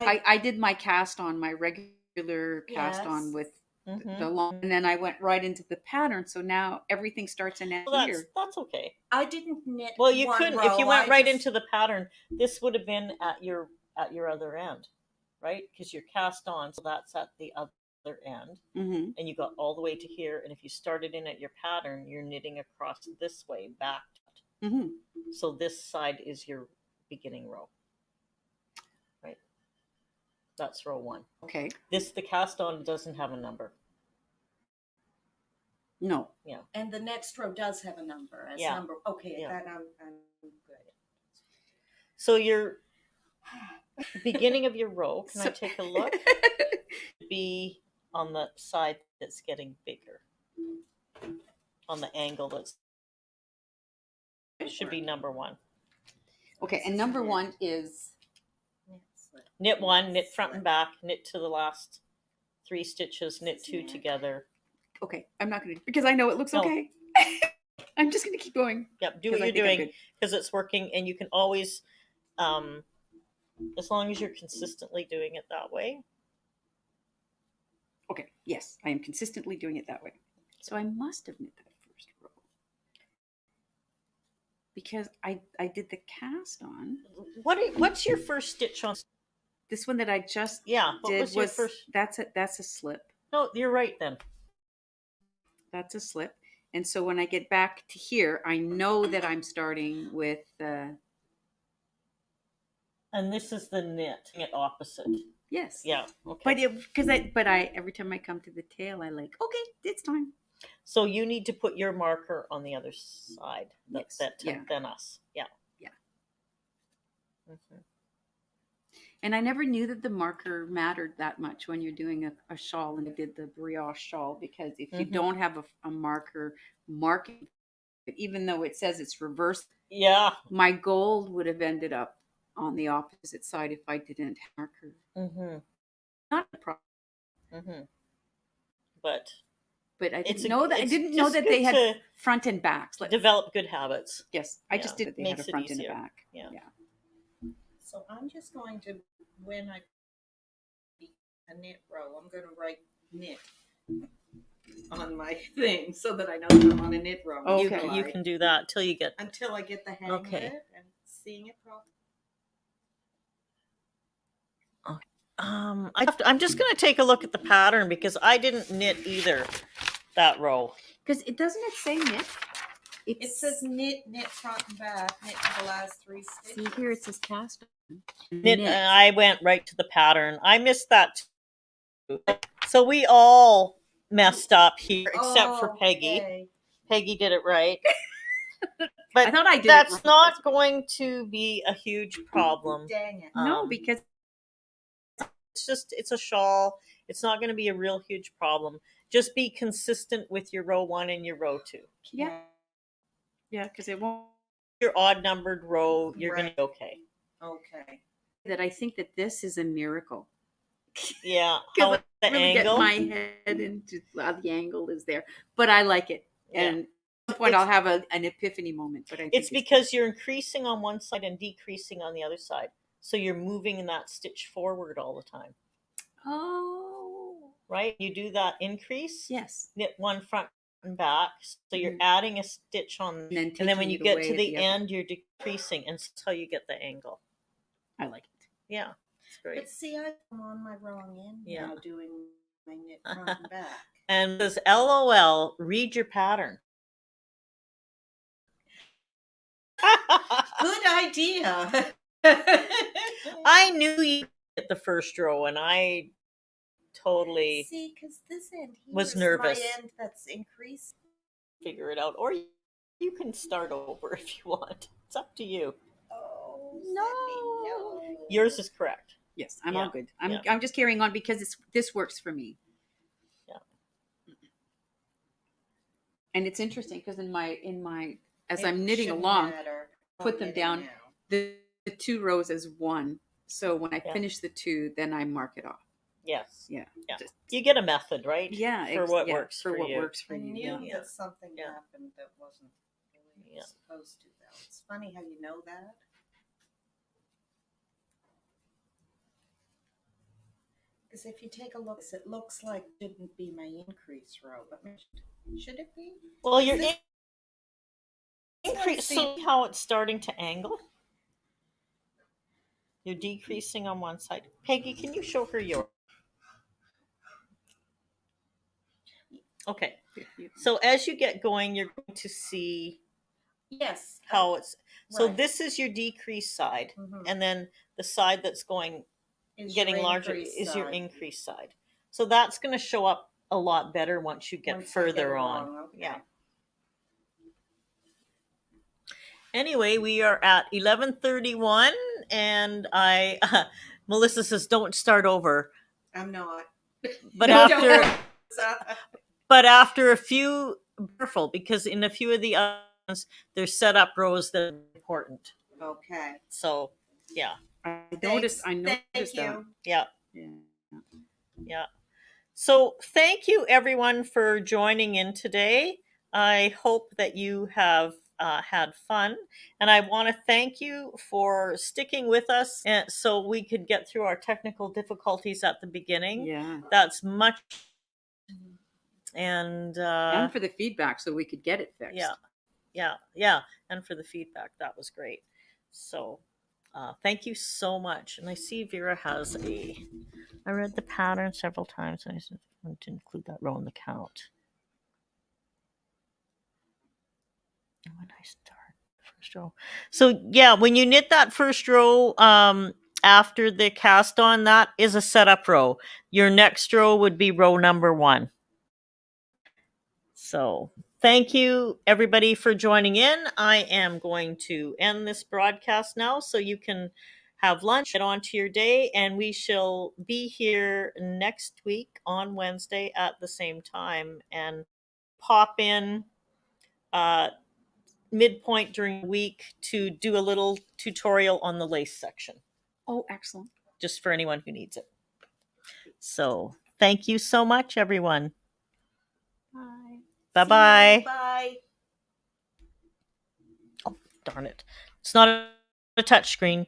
I did my cast on, my regular cast Yes. on with Mhm. the long, and then I went right into the pattern. So now everything starts and ends Well, here. that's okay. I didn't knit. Well, you one couldn't row. if you went I right just- into the pattern. This would have been at your other end, right? Because you're cast on, so that's at the other end, Mm-hmm. and you got all the way to here. And if you started in at your pattern, you're knitting across this way back. Mm-hmm. So this side is your beginning row, right? That's row one. Okay. The cast on doesn't have a number. No. And the next row does have a number. As Yeah. number. Okay, Yeah. that I'm good. So your beginning of your row. Can I So- take a look? Be on the side that's getting bigger. On the angle that's it should be number one. Okay, and number one is Slip. Knit one, knit front and back, knit to the last 3 stitches, knit 2 Snip. together. okay. I'm not gonna because I know it looks No. okay. I'm just gonna keep going. Yep, do 'cause what I you're think I'm doing good. because it's working, and you can always, as long as you're consistently doing it that way. Okay. Yes, I am consistently doing it that way. So I must have knit that first row because I did the cast on. What's your first stitch on? This one that I just Yeah, what did was your first? that's a slip. No, you're right then. That's a slip. And so when I get back to here, I know that I'm starting with And this is the knit opposite. yes. Yeah. Okay. But I every time I come to the tail, I like okay, it's time. So you need to put your marker on the other side Yes, than yeah. us. Yeah. Yeah. Mhm. And I never knew that the marker mattered that much when you're doing a shawl, and I did the brioche shawl because if you Mhm. don't have a marker marking, even though it says it's reversed, Yeah. my gold would have ended up on the opposite side if I didn't have a marker. Mm-hmm. Not a problem. Mm-hmm. But but I It's didn't know that. I it's didn't know just that they good had to front and backs. develop good habits. Yes, I Yeah, just did that. They had a makes it front and a easier. back. Yeah. So I'm just going to, when I a knit row, I'm going to write knit on my thing so that I know that I'm on a knit row. Oh, You, okay. you can do that till you get. Until I get the hang Okay. of it and seeing it properly. I'm just going to take a look at the pattern because I didn't knit either that row. Because it doesn't say knit. It says knit front and back, knit for the last 3 stitches. See here, it says cast on. Knit. I went right to the pattern. I missed that too. So we all messed up here except for Peggy. Okay. Peggy did it right. But I thought I did. that's it right. not going to be a huge problem. Dang it. No, because it's a shawl. It's not going to be a real huge problem. Just be consistent with your row 1 and your row 2. yeah, because it won't. Your odd numbered row, you're going to Right. be okay. Okay. That I think that this is a miracle. Yeah, Because how the I really angle. get my head into the angle is there, but I like it. Yeah. And at some point, I'll have an epiphany moment. But I think It's because you're increasing on one side and decreasing on the other side. So you're moving in that stitch forward all the time, oh right? You do that increase, yes, knit one front and back. So you're Mhm. adding a stitch on, and then, and then when you taking it get away to at the other- end, you're decreasing, and that's how you get the angle. I like it. Yeah, it's great. But see, I'm on my wrong end Yeah. now doing my knit front and back. And this LOL, read your pattern. Good idea. I knew you hit the first row, and I totally See, because this end here was is nervous. my end that's increased. figure it out. Or you can start over if you want. It's up to you. Oh, No. let me know. Yours is correct. Yes, I'm Yeah, all good. I'm yeah. I'm just carrying on because this works for me. Yeah. And it's interesting because in my as It I'm knitting shouldn't along, matter. put I'm them knitting down. now. the 2 rows as one. So when I Yeah. finish the 2, then I mark it off. Yes. Yeah. Yeah. Just- You get a method, right? Yeah, For what yeah, works for what you. works for I you. knew Yeah. Yeah. that something Yeah. happened that wasn't really Yeah. supposed to, though. It's funny how you know that. Because if you take a look, it looks like it shouldn't be my increase row, but should it be? Well, you're This- increase. see- See how it's starting to angle? You're decreasing on one side. Peggy, can you show her your? Okay. So as you get going, you're going to see Yes. how it's. So Right. this is your decrease side, Mhm. and then the side that's going Is getting your larger increase is your side. increase side. So that's going to show up a lot better once you get Once I further get on. along, okay. Yeah. Anyway, we are at 11:31, and Melissa says, "Don't start over." I'm not. But No, after, don't. but after a few, careful because in a few of the others, there's setup rows that are important. Okay. So, yeah, I noticed Thank that. you. yeah. Yeah. Yeah. So thank you everyone for joining in today. I hope that you have had fun, and I want to thank you for sticking with us, and so we could get through our technical difficulties at the beginning. Yeah. That's much, and And for the feedback so we could get it fixed. yeah, and for the feedback, that was great. So. Thank you so much. And I see Vera has I read the pattern several times and I wanted to include that row in the count. And when I start the first row. So yeah, when you knit that first row after the cast on, that is a setup row. Your next row would be row number 1. So thank you everybody for joining in. I am going to end this broadcast now so you can have lunch, get on to your day, and we shall be here next week on Wednesday at the same time and pop in midpoint during the week to do a little tutorial on the lace section, Oh, excellent. just for anyone who needs it. So thank you so much, everyone. Bye. Bye-bye. Bye. Darn it. It's not a touch screen.